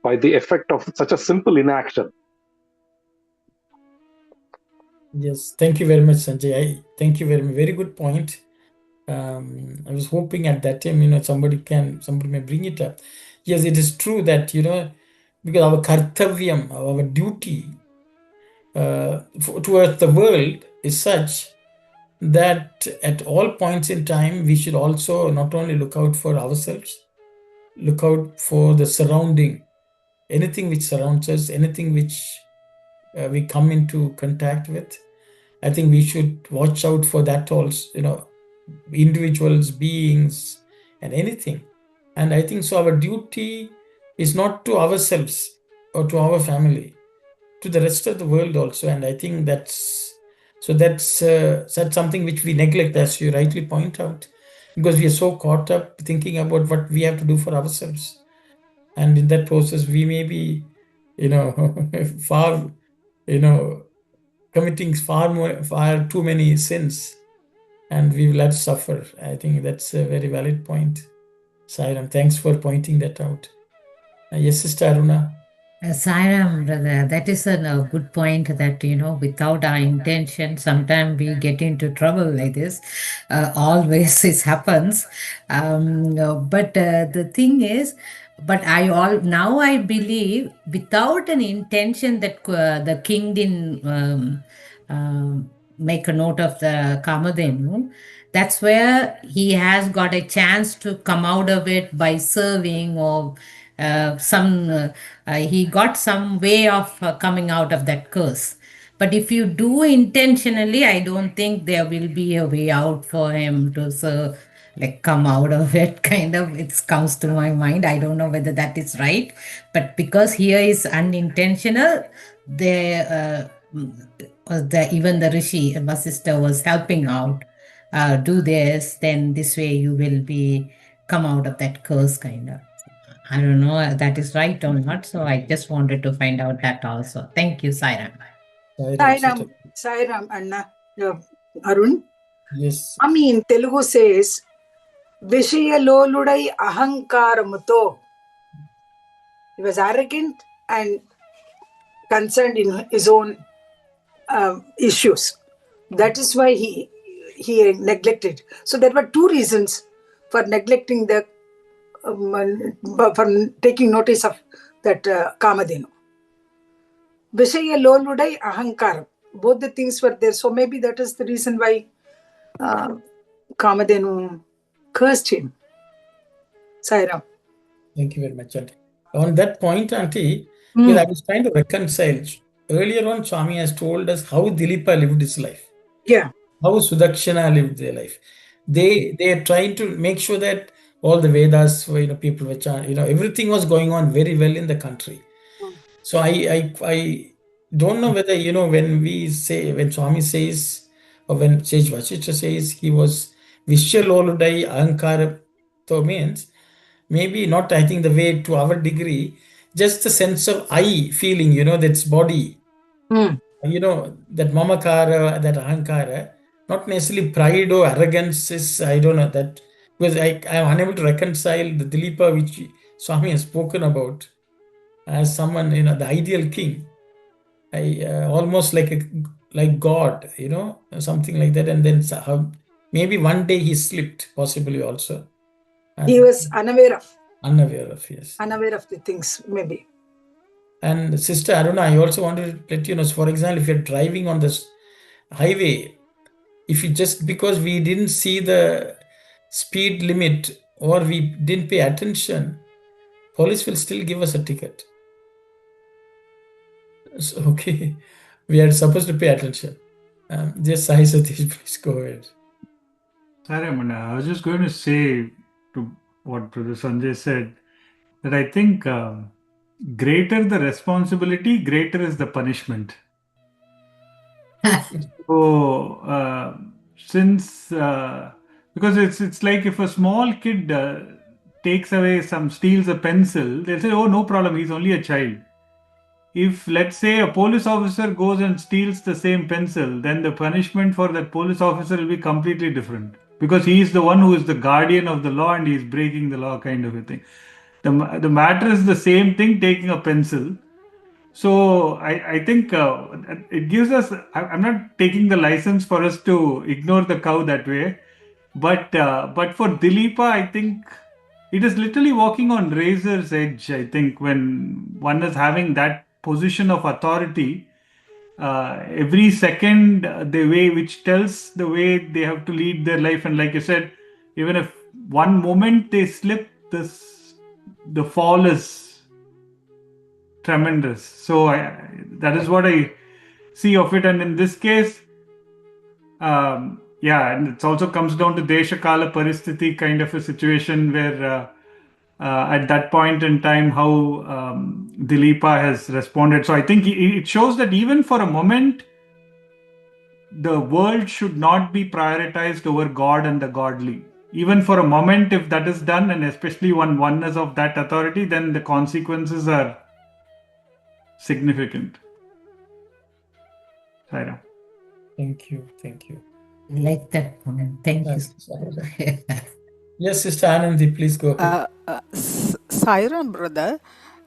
by the effect of such a simple inaction. Yes, thank you very much, Sanjay. Thank you very much. Very good point. I was hoping at that time, somebody may bring it up. Yes, it is true that, because our kartavyam, our duty towards the world is such that at all points in time, we should also not only look out for ourselves, look out for the surrounding, anything which surrounds us, anything which we come into contact with. I think we should watch out for that also, individuals, beings, and anything. And I think so our duty is not to ourselves or to our family, to the rest of the world also. And I think that's something which we neglect, as you rightly point out, because we are so caught up thinking about what we have to do for ourselves. And in that process, we may be, far, committing far too many sins, and we will have to suffer. I think that's a very valid point. Sai Ram, thanks for pointing that out. Yes, Sister Aruna. Sai Ram, brother, that is a good point that, without our intention, sometimes we get into trouble like this. Always this happens. But the thing is, now I believe without an intention that the king didn't make a note of the Kamadhenu, that's where he has got a chance to come out of it by serving or he got some way of coming out of that curse. But if you do intentionally, I don't think there will be a way out for him to come out of it. Kind of, it comes to my mind. I don't know whether that is right, but because here is unintentional, even the Rishi, Vasistha, was helping out. Do this, then this way you will be come out of that curse, kind of. I don't know if that is right or not, so I just wanted to find out that also. Thank you, Sai Ram. Sai Ram, Anna, Arun. Yes. Swami in Telugu says, Vishayaloludai ahankaramuto. He was arrogant and concerned in his own issues. That is why he neglected. So there were two reasons for neglecting for taking notice of that Kamadhenu. Vishaya loludai ahankaram. Both the things were there. So maybe that is the reason why Kamadhenu cursed him. Sai Ram. Thank you very much, Auntie. On that point, Auntie, because I was trying to reconcile. Earlier on, Swami has told us how Dilipa lived his life. Yeah. How Sudakshana lived their life. They are trying to make sure that all the Vedas, people were everything was going on very well in the country. So I don't know whether when Swami says, or when Sage Vasishtha says he was Vishaloludai Ahankara, so means maybe not, I think, the way to our degree, just the sense of I feeling, that's body, that mamakara, that ahankara, not necessarily pride or arrogance is, I don't know that, because I am unable to reconcile the Dilipa which Swami has spoken about as someone, the ideal king. I almost like God, something like that. And then maybe one day he slipped, possibly also. He was unaware of Yes. Unaware of the things, maybe. And Sister Aruna, I also wanted to let you know, for example, if you're driving on this highway, if you just because we didn't see the speed limit or we didn't pay attention, police will still give us a ticket. So, okay, we are supposed to pay attention. Just Sai Satish, please go ahead. Sai Ram, I was just going to say to what Brother Sanjay said, that I think greater the responsibility, greater is the punishment. So, because it's like if a small kid steals a pencil, they'll say, "Oh, no problem, he's only a child." If, let's say, a police officer goes and steals the same pencil, then the punishment for that police officer will be completely different, because he is the one who is the guardian of the law and he is breaking the law, kind of a thing. The matter is the same thing, taking a pencil. So I think it gives us, I'm not taking the license for us to ignore the cow that way, but for Dilipa, I think it is literally walking on razor's edge. I think when one is having that position of authority, every second which tells the way they have to lead their life. And like you said, even if one moment they slip, the fall is tremendous. So that is what I see of it. And in this case, and it also comes down to Desha Kala Paristhiti kind of a situation where at that point in time how Dilipa has responded. So I think it shows that even for a moment, the world should not be prioritized over God and the godly. Even for a moment, if that is done, and especially when oneness of that authority, then the consequences are significant. Sai Ram. Thank you. I like that comment. Thank you. Yes, Sister Anandi, please go ahead. Sai Ram, brother,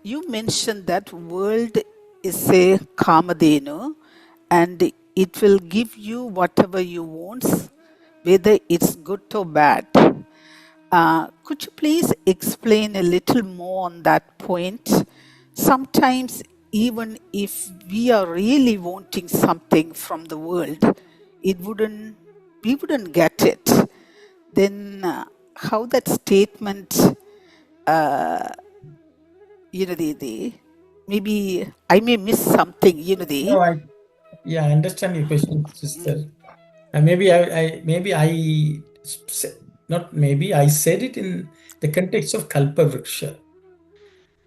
you mentioned that world is a Kamadhenu and it will give you whatever you want, whether it's good or bad. Could you please explain a little more on that point? Sometimes, even if we are really wanting something from the world, we wouldn't get it. Then how that statement, maybe I may miss something, No, I understand your question, sister. And I said it in the context of Kalpa Vriksha.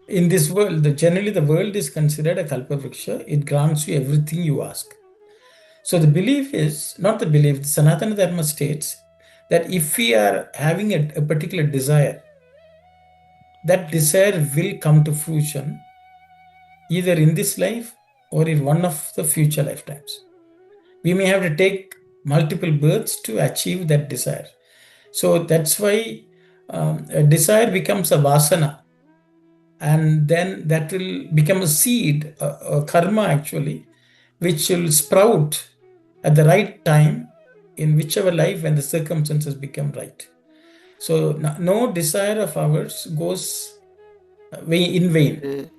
In this world, generally the world is considered a Kalpa Vriksha. It grants you everything you ask. So the belief is, not the belief, the Sanatana Dharma states that if we are having a particular desire, that desire will come to fruition either in this life or in one of the future lifetimes. We may have to take multiple births to achieve that desire. So that's why a desire becomes a vasana, and then that will become a seed, a karma actually, which will sprout at the right time in whichever life when the circumstances become right. So no desire of ours goes in vain.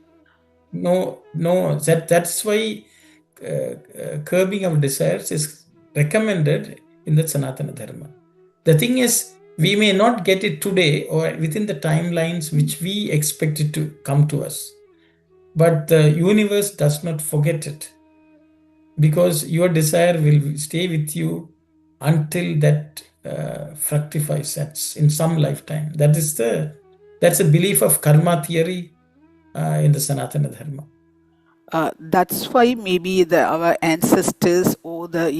No, that's why curbing of desires is recommended in the Sanatana Dharma. The thing is, we may not get it today or within the timelines which we expect it to come to us, but the universe does not forget it. because your desire will stay with you until that fructifies in some lifetime. That's a belief of karma theory in the Sanatana Dharma. That's why maybe our ancestors or the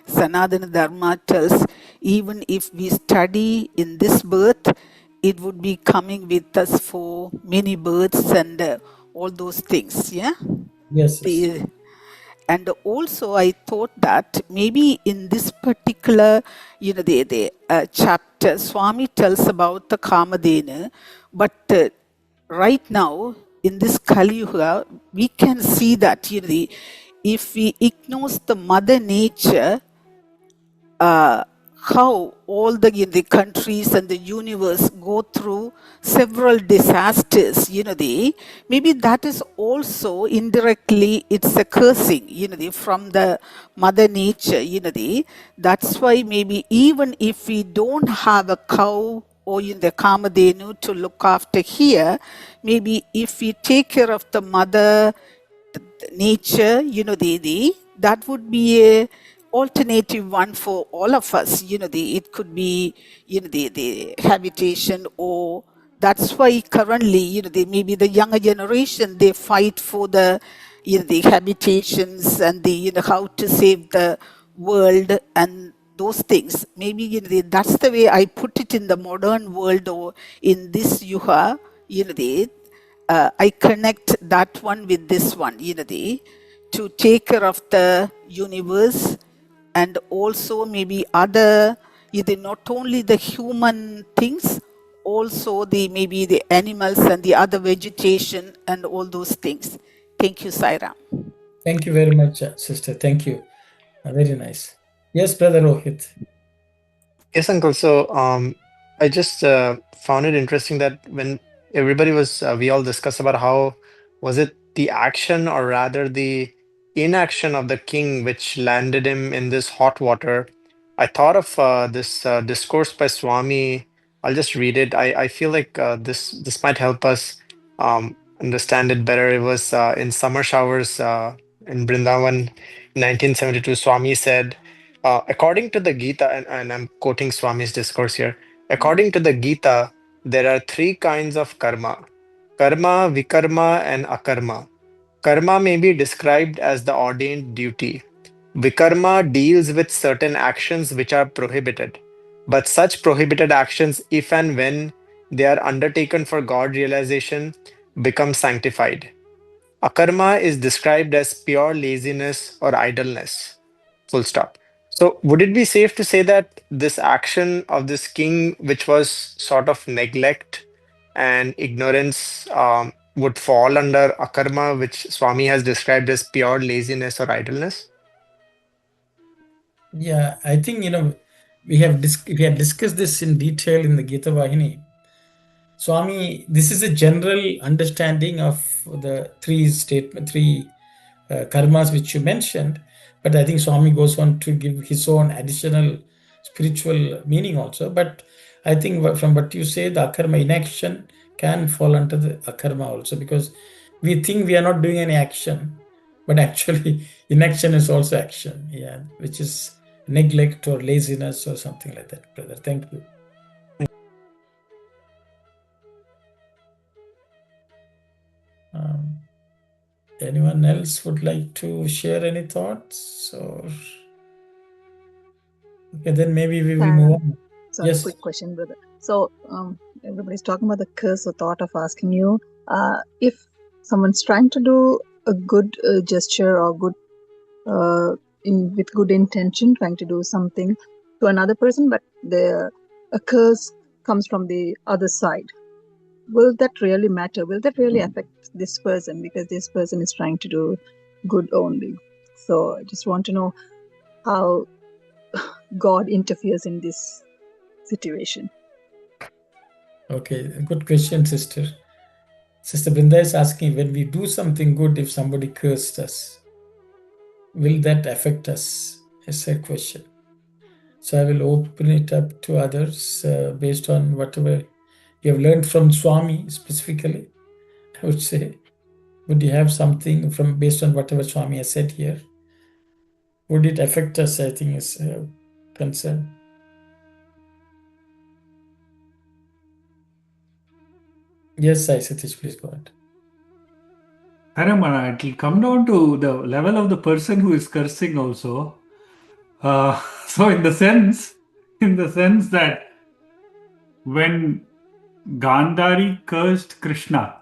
Sanatana Dharma tells, even if we study in this birth, it would be coming with us for many births and all those things. Yeah. Yes. And also I thought that maybe in this particular the chapter, Swami tells about the Kamadena, but right now in this Kali Yuga we can see that if we ignore the mother nature, how all the countries and the universe go through several disasters, maybe that is also indirectly it's a cursing, from the mother nature, that's why maybe even if we don't have a cow or in the Kamadenu to look after here, maybe if we take care of the mother nature, that would be a alternative one for all of us. It could be, the habitation, or that's why currently, maybe the younger generation, they fight for the, the habitations and the, how to save the world and those things. Maybe that's the way I put it in the modern world or in this yuga. I connect that one with this one, to take care of the universe and also maybe other, not only the human things, also maybe the animals and the other vegetation and all those things. Thank you, Sai Ram. Thank you very much, sister. Thank you. Very nice. Yes, Brother Rohit. Yes, uncle. So, I just found it interesting that when everybody was, we all discussed about how was it the action or rather the inaction of the king which landed him in this hot water. I thought of this discourse by Swami. I'll just read it. I feel like this might help us understand it better. It was in summer showers in Brindavan, 1972. Swami said. According to the Gita, and I'm quoting Swami's discourse here, according to the Gita, there are three kinds of karma: karma, vikarma, and akarma. Karma may be described as the ordained duty. Vikarma deals with certain actions which are prohibited, but such prohibited actions, if and when they are undertaken for God realization, become sanctified. Akarma is described as pure laziness or idleness. Full stop. So, would it be safe to say that this action of this king, which was sort of neglect and ignorance, would fall under akarma, which Swami has described as pure laziness or idleness? Yeah, I think we have discussed this in detail in the Gita Vahini. Swami, this is a general understanding of the three karmas which you mentioned, but I think Swami goes on to give his own additional spiritual meaning also. But I think from what you say, the akarma inaction can fall under the akarma also, because we think we are not doing any action, but actually inaction is also action, yeah, which is neglect or laziness or something like that, brother. Thank you. Anyone else would like to share any thoughts? Or okay, then maybe we will move on. Sorry, Yes. quick question, brother. So everybody's talking about the curse. Or thought of asking you, if someone's trying to do a good gesture or good with good intention, trying to do something to another person, but a curse comes from the other side, will that really matter? Will that really affect this person, because this person is trying to do good only? So I just want to know how God interferes in this situation. Okay, good question, sister. Sister Brinda is asking, when we do something good, if somebody cursed us, will that affect us? Is her question. So I will open it up to others based on whatever you have learned from Swami specifically. I would say, would you have something based on whatever Swami has said here? would it affect us? I think is a concern. Yes, Sai Satish, please go ahead. Haram, it will come down to the level of the person who is cursing also. So in the sense that when Gandhari cursed Krishna,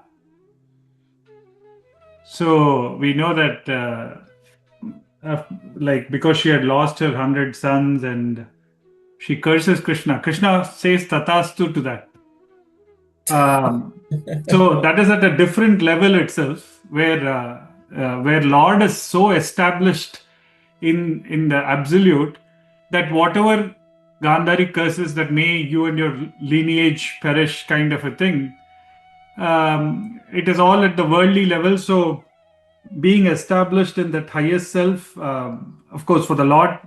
so we know that like because she had lost her 100 sons and she curses Krishna. Krishna says tatastu to that. So that is at a different level itself, where Lord is so established in the absolute that whatever Gandhari curses that may you and your lineage perish kind of a thing, it is all at the worldly level. So being established in that highest self, of course, for the Lord,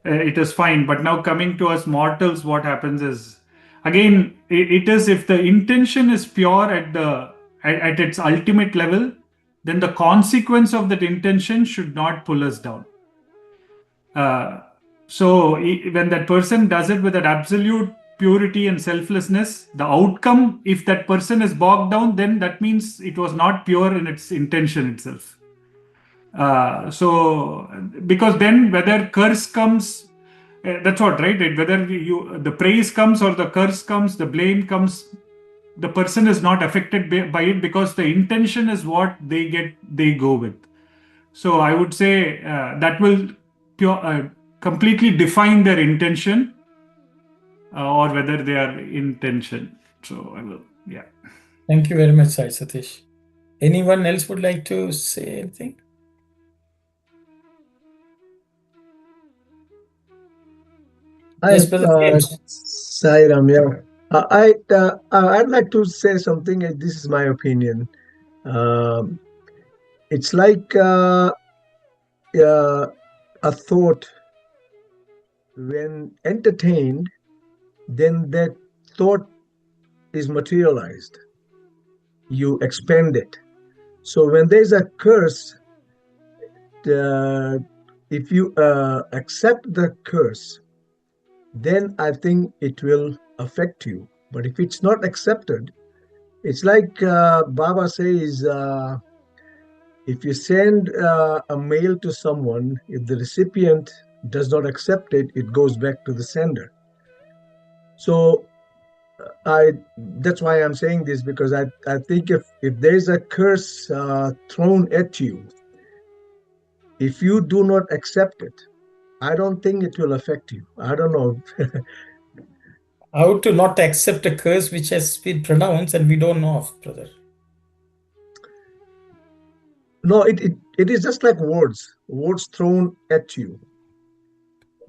it is fine. But now coming to us mortals, what happens is, again, it is if the intention is pure at its ultimate level, then the consequence of that intention should not pull us down. So when that person does it with that absolute purity and selflessness, the outcome, if that person is bogged down, then that means it was not pure in its intention itself. So because then whether curse comes, that's what, right? Whether the praise comes or the curse comes, the blame comes, the person is not affected by it because the intention is what they go with. So I would say that will completely define their intention or whether they are intention. So I will, yeah. Thank you very much, Sai Satish. Anyone else would like to say anything? Yes, brother. Sai Ram, yeah. I'd like to say something. This is my opinion. It's like a thought when entertained, then that thought is materialized. You expand it. So when there's a curse, if you accept the curse, then I think it will affect you. But if it's not accepted, it's like Baba says, if you send a mail to someone, if the recipient does not accept it, it goes back to the sender. So that's why I'm saying this, because I think if there's a curse thrown at you, if you do not accept it, I don't think it will affect you. I don't know. How to not accept a curse which has been pronounced and we don't know of, brother? No, it is just like words thrown at you.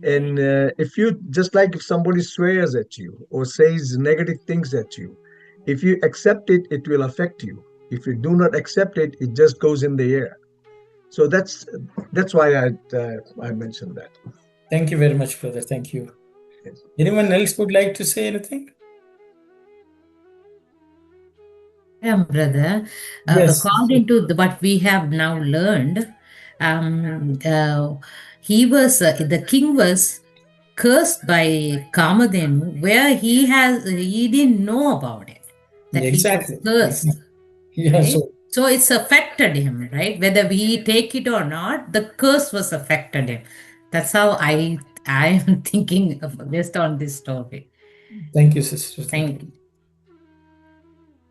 And if you, just like if somebody swears at you or says negative things at you, if you accept it, it will affect you. If you do not accept it, it just goes in the air. So that's why I mentioned that. Thank you very much, brother. Thank you. Yes. Anyone else would like to say anything? Yeah, brother. Yes. According to what we have now learned, he was the king was cursed by Kamadhenu, where he didn't know about it, that Exactly. he was cursed. Yeah. Right? So it's affected him, right? Whether we take it or not, the curse was affected him. That's how I am thinking based on this story. Thank you, sister. Thank you.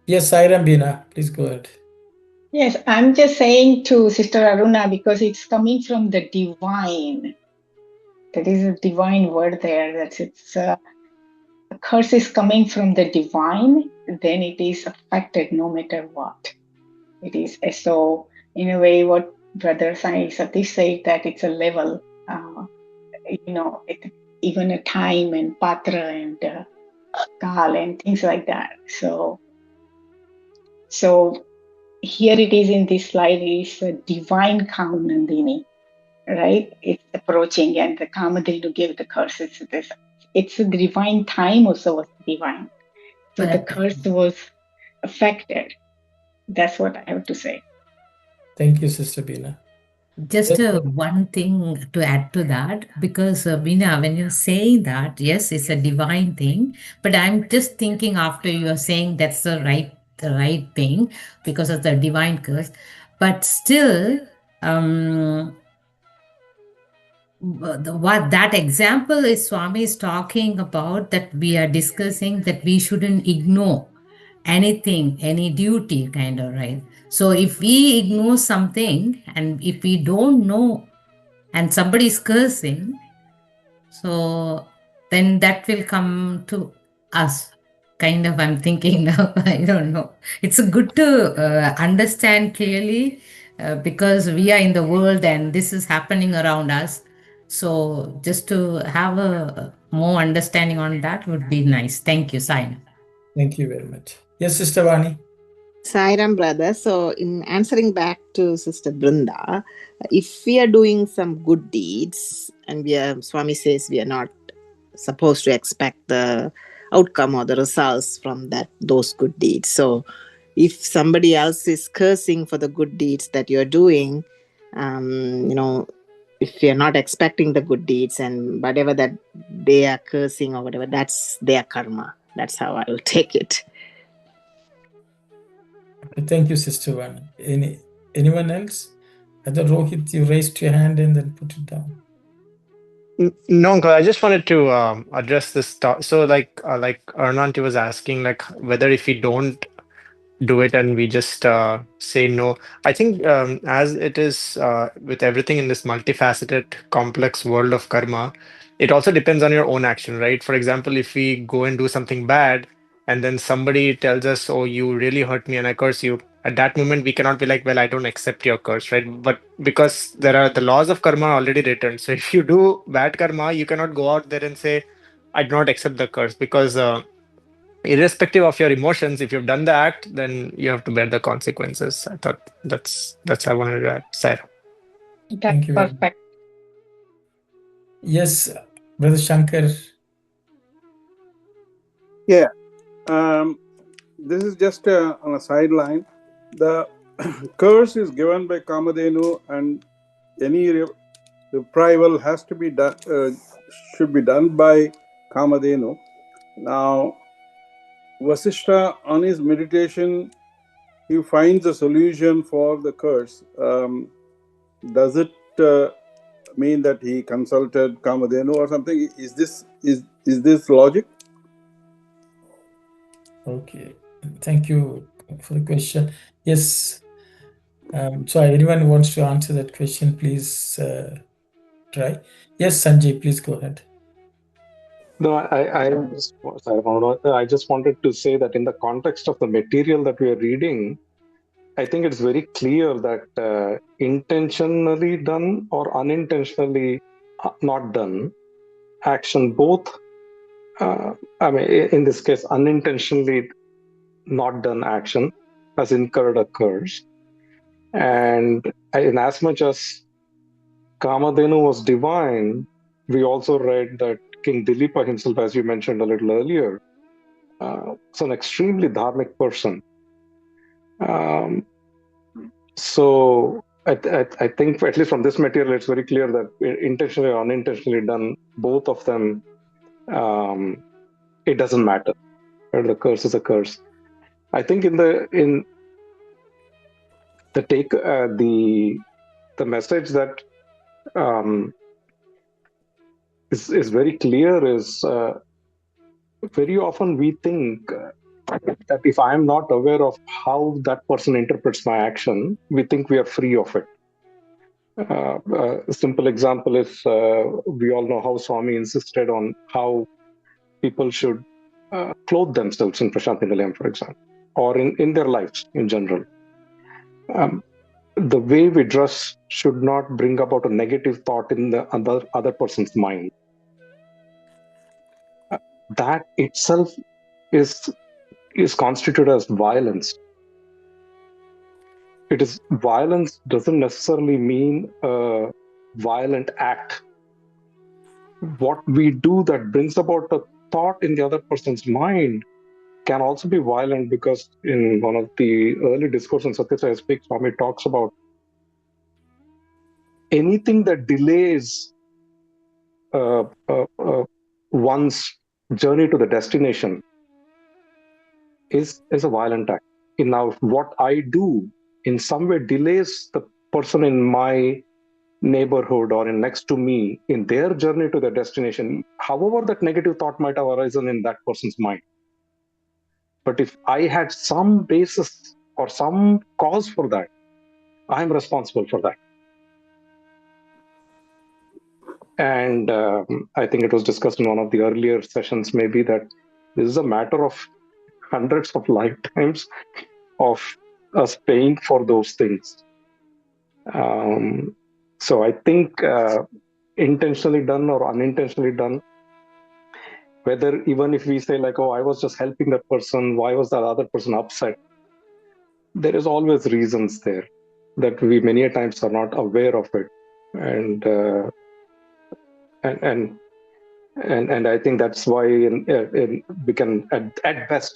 Yes, Sai Ram, Bina, please go ahead. Yes, I'm just saying to Sister Aruna because it's coming from the divine. There is a divine word there. It's a curse is coming from the divine, then it is affected no matter what. It is so in a way what Brother Sai Satish said, that it's a level, even a time and patra and kal and things like that. So here it is in this slide is a divine Kamanandini, right? It's approaching and the Kamadhenu gave the curses. It's a divine time also was divine. So the curse was affected. That's what I have to say. Thank you, Sister Bina. Just one thing to add to that, because Veena, when you're saying that, yes, it's a divine thing, but I'm just thinking after you're saying that's the right thing because of the divine curse, but still, what that example is Swami is talking about, that we are discussing that we shouldn't ignore anything, any duty, kind of, right? So if we ignore something and if we don't know and somebody is cursing, so then that will come to us. Kind of, I'm thinking now. I don't know. It's good to understand clearly because we are in the world and this is happening around us. So just to have a more understanding on that would be nice. Thank you, Sai. Thank you very much. Yes, Sister Vani. Sai Ram, brother. So, in answering back to Sister Brinda, if we are doing some good deeds and Swami says we are not supposed to expect the outcome or the results from those good deeds. So, if somebody else is cursing for the good deeds that you're doing, if you're not expecting the good deeds and whatever that they are cursing or whatever, that's their karma. That's how I will take it. Thank you, Sister Vani. Anyone else? I thought Rohit, you raised your hand and then put it down. No, uncle, I just wanted to address this. So, like Arnanti was asking, like whether if we don't do it and we just say no. I think as it is with everything in this multifaceted, complex world of karma, it also depends on your own action, right? For example, if we go and do something bad and then somebody tells us, "Oh, you really hurt me and I curse you," at that moment we cannot be like, "Well, I don't accept your curse," right? But because there are the laws of karma already written, so if you do bad karma, you cannot go out there and say, "I do not accept the curse," because irrespective of your emotions, if you've done the act, then you have to bear the consequences. I thought that's I wanted to add. Sarah. Thank you very much. Yes, Brother Shankar. Yeah, this is just on a sideline. The curse is given by Kamadhenu, and any reprisal has to be done, should be done by Kamadhenu. Now, Vasishtha, on his meditation, he finds a solution for the curse. Does it mean that he consulted Kamadhenu or something? Is this logic? Okay, thank you for the question. Yes, so anyone who wants to answer that question, please try. Yes, Sanjay, please go ahead. No, I just wanted to say that in the context of the material that we are reading, I think it's very clear that intentionally done or unintentionally not done action, both, in this case, unintentionally not done action has incurred a curse. And in as much as Kamadhenu was divine, we also read that King Dilipa himself, as you mentioned a little earlier, is an extremely dharmic person. So I think, at least from this material, it's very clear that intentionally or unintentionally done, both of them, it doesn't matter. The curse is a curse. I think in the take the message that is very clear is very often we think that if I am not aware of how that person interprets my action, we think we are free of it. A simple example is we all know how Swami insisted on how people should clothe themselves in Prashanti Nilayam, for example, or in their lives in general. The way we dress should not bring about a negative thought in the other person's mind. That itself is constituted as violence. It is violence doesn't necessarily mean a violent act. What we do that brings about a thought in the other person's mind can also be violent, because in one of the early discourses in Sathya Sai Speaks, Swami talks about anything that delays one's journey to the destination is a violent act. Now, what I do in some way delays the person in my neighborhood or in next to me in their journey to the destination, however that negative thought might have arisen in that person's mind. But if I had some basis or some cause for that, I'm responsible for that. And I think it was discussed in one of the earlier sessions, maybe, that this is a matter of hundreds of lifetimes of us paying for those things. So I think intentionally done or unintentionally done, whether even if we say like, oh, I was just helping that person, why was that other person upset? There is always reasons there that we many a times are not aware of it. And I think that's why we can, at best,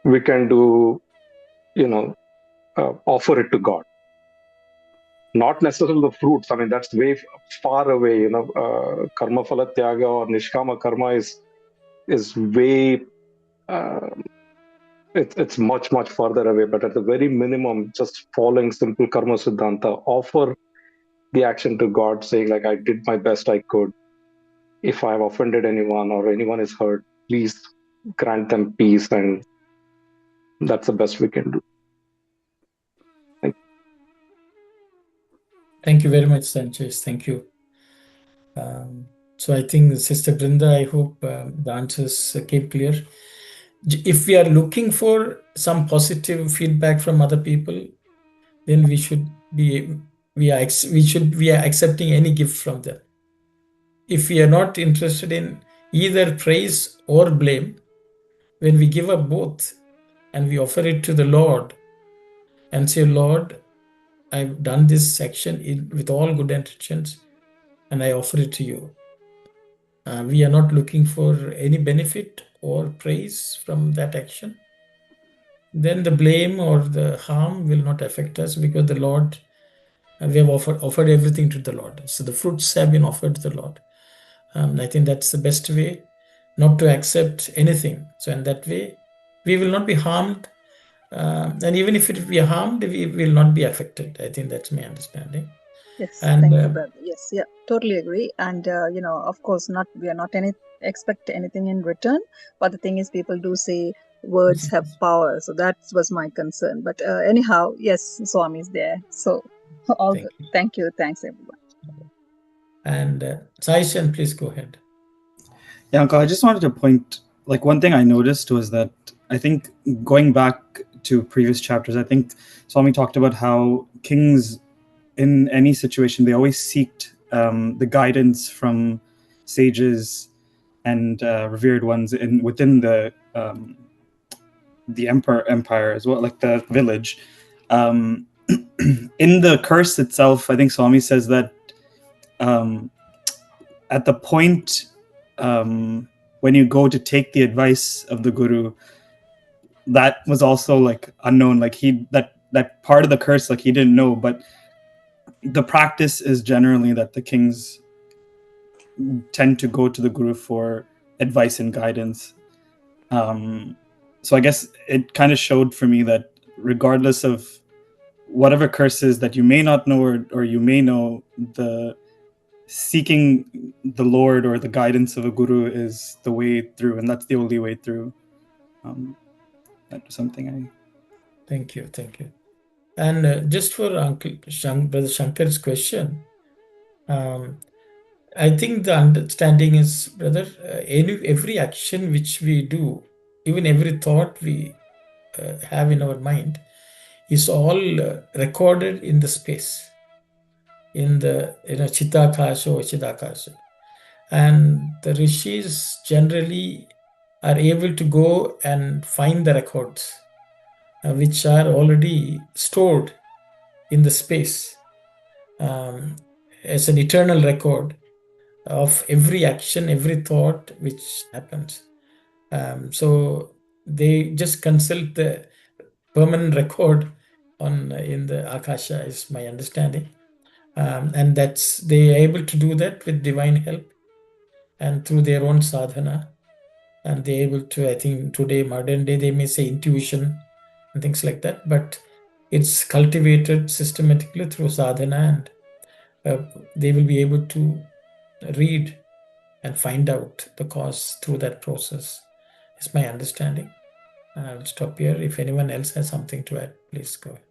we can do, offer it to God. Not necessarily the fruits. I mean, that's way far away. Karma phala tyaga or nishkama karma is way. It's much further away. But at the very minimum, just following simple karma siddhanta, offer the action to God, saying like, I did my best I could. If I've offended anyone or anyone is hurt, please grant them peace, and that's the best we can do. Thank you very much, Sanchez. Thank you. So I think, Sister Brinda, I hope the answers came clear. If we are looking for some positive feedback from other people, then we are accepting any gift from them. If we are not interested in either praise or blame, when we give up both and we offer it to the Lord and say, Lord, I've done this action with all good intentions and I offer it to you. We are not looking for any benefit or praise from that action. Then the blame or the harm will not affect us, because the Lord, we have offered everything to the Lord. So the fruits have been offered to the Lord. I think that's the best way, not to accept anything. So in that way, we will not be harmed. And even if we are harmed, we will not be affected. I think that's my understanding. Yes, And thank you, brother. Yes, yeah, totally agree. And of course, we are not expect anything in return. But the thing is, people do say words have power, so that was my concern. But anyhow, yes, Swami is there, so all good. Thank you. Thanks, everyone. And Sai Ram, please go ahead. Yeah, Uncle, I just wanted to point, like, one thing I noticed was that I think going back to previous chapters, I think Swami talked about how kings in any situation, they always seeked the guidance from sages and revered ones within the empire as well, like the village. In the curse itself, I think Swami says that at the point when you go to take the advice of the guru, that was also like unknown. Like that part of the curse, like he didn't know, but the practice is generally that the kings tend to go to the guru for advice and guidance. So I guess it kind of showed for me that regardless of whatever curses that you may not know or you may know, the seeking the Lord or the guidance of a guru is the way through, and that's the only way through. That's something I... Thank you. And just for Brother Shankar's question, I think the understanding is, brother, every action which we do, even every thought we have in our mind, is all recorded in the space, in the Chitakasha or Chidakasha. And the rishis generally are able to go and find the records which are already stored in the space as an eternal record of every action, every thought which happens. So they just consult the permanent record in the Akasha, is my understanding. And that's they're able to do that with divine help and through their own sadhana. And they're able to, I think today, modern day, they may say intuition and things like that, but it's cultivated systematically through sadhana, and they will be able to read and find out the cause through that process. Is my understanding. I'll stop here. If anyone else has something to add, please go ahead.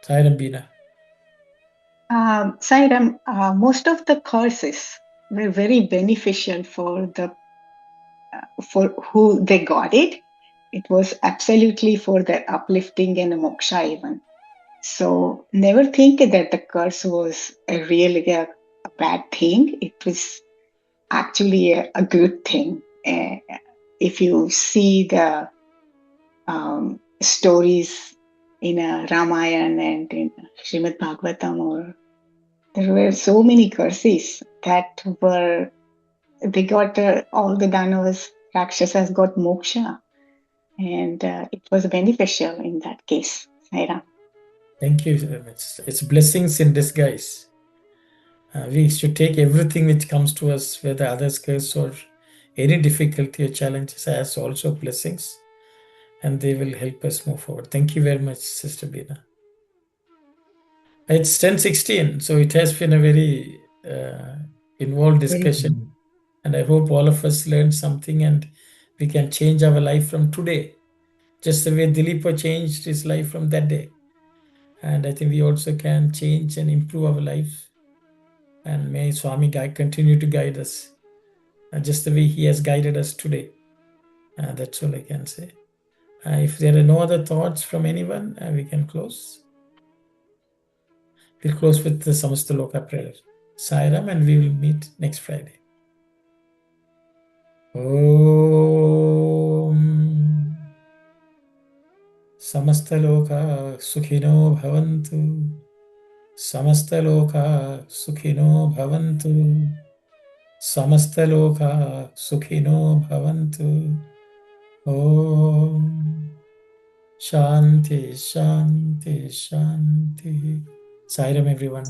Sai Ram, Bina. Sai Ram, most of the courses were very beneficial for who they got it. It was absolutely for their uplifting and moksha even. So never think that the curse was really a bad thing. It was actually a good thing. If you see the stories in Ramayana and in Srimad Bhagavatam, there were so many curses that they got all the Danavas, Rakshasas got moksha, and it was beneficial in that case. Sai Ram. Thank you. It's blessings in disguise. We should take everything which comes to us, whether others curse or any difficulty or challenges, as also blessings, and they will help us move forward. Thank you very much, Sister Bina. It's 10:16, so it has been a very involved discussion, and I hope all of us learned something and we can change our life from today, just the way Dilipa changed his life from that day. And I think we also can change and improve our life. And may Swami continue to guide us, just the way he has guided us today. That's all I can say. If there are no other thoughts from anyone, we can close. We'll close with the Samastaloka prayer. Sai Ram, and we will meet next Friday. Om Samastaloka Sukhino Bhavantu. Samastaloka Sukhino Bhavantu. Samastaloka Sukhino Bhavantu. Om Shanti, Shanti, Shanti. Sai Ram, everyone.